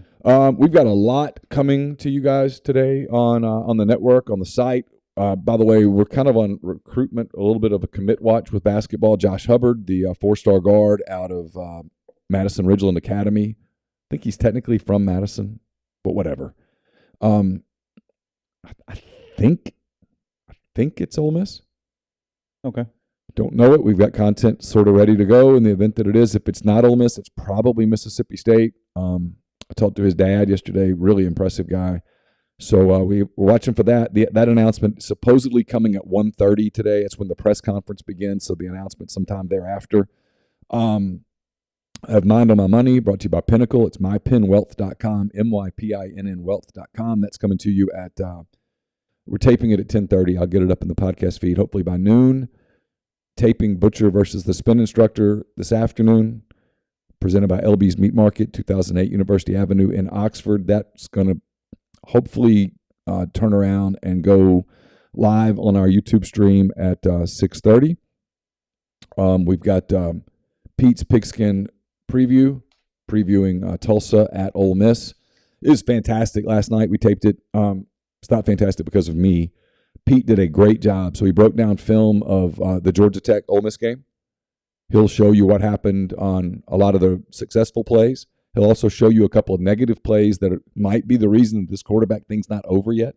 We've got a lot coming to you guys today on the network, on the site. By the way, we're kind of on recruitment, a little bit of a commit watch with basketball. Josh Hubbard, the 4-star guard out of Madison Ridgeland Academy. I think he's technically from Madison, but whatever. I think it's Ole Miss. Okay. Don't know it. We've got content sort of ready to go in the event that it is. If it's not Ole Miss, it's probably Mississippi State. I talked to his dad yesterday. Really impressive guy. So we're watching for that. That announcement is supposedly coming at 1:30 today. It's when the press conference begins, so the announcement sometime thereafter. I have Mind on My Money, brought to you by Pinnacle. It's mypinwealth.com, MYPINN wealth.com. That's coming to you at we're taping it at 10:30. I'll get it up in the podcast feed hopefully by noon. Taping Butcher versus the Spin Instructor this afternoon, presented by LB's Meat Market, 2008 University Avenue in Oxford. That's going to hopefully turn around and go live on our YouTube stream at 6:30. We've got Pete's Pigskin previewing Tulsa at Ole Miss. It was fantastic last night. We taped it. It's not fantastic because of me. Pete did a great job. So he broke down film of the Georgia Tech Ole Miss game. He'll show you what happened on a lot of the successful plays. He'll also show you a couple of negative plays that might be the reason this quarterback thing's not over yet.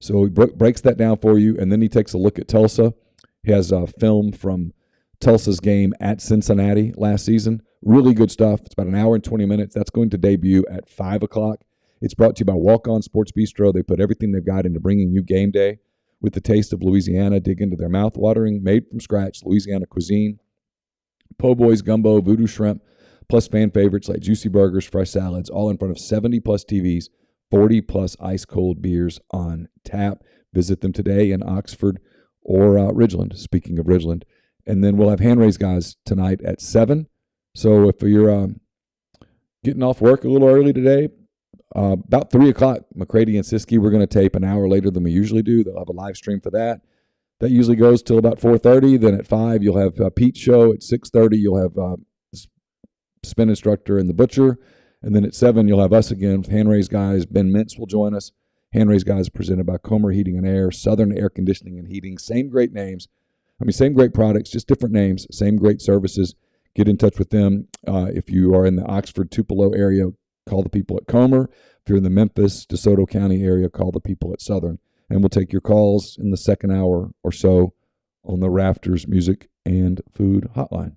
So he breaks that down for you, and then he takes a look at Tulsa. He has film from Tulsa's game at Cincinnati last season. Really good stuff. It's about an hour and 20 minutes. That's going to debut at 5 o'clock. It's brought to you by Walk On Sports Bistro. They put everything they've got into bringing you game day with the taste of Louisiana. Dig into their mouth-watering, made-from-scratch Louisiana cuisine. Po' boys, gumbo, voodoo shrimp, plus fan favorites like juicy burgers, fresh salads, all in front of 70-plus TVs, 40-plus ice-cold beers on tap. Visit them today in Oxford or Ridgeland, speaking of Ridgeland. And then we'll have hand-raised guys tonight at 7. So if you're getting off work a little early today, about 3 o'clock, McCready and Siskey, we're going to tape an hour later than we usually do. They'll have a live stream for that. That usually goes till about 4:30. Then at 5, you'll have Pete's show. At 6:30, you'll have Spin Instructor and the Butcher. And then at 7, you'll have us again with hand-raised guys. Ben Mintz will join us. Hand-raised guys presented by Comer Heating and Air, Southern Air Conditioning and Heating. Same great names. Same great products, just different names, same great services. Get in touch with them. If you are in the Oxford, Tupelo area, call the people at Comer. If you're in the Memphis, DeSoto County area, call the people at Southern. And we'll take your calls in the second hour or so on the Rafters Music and Food Hotline.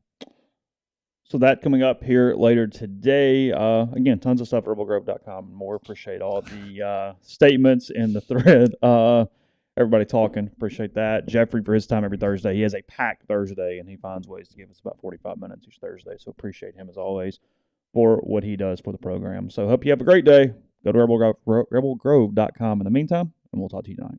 So that coming up here later today. Again, tons of stuff at rebelgrove.com and more. Appreciate all the statements in the thread. Everybody talking. Appreciate that. Jeffrey for his time every Thursday. He has a packed Thursday, and he finds ways to give us about 45 minutes each Thursday. So appreciate him as always for what he does for the program. So hope you have a great day. Go to rebelgrove.com in the meantime, and we'll talk to you tonight.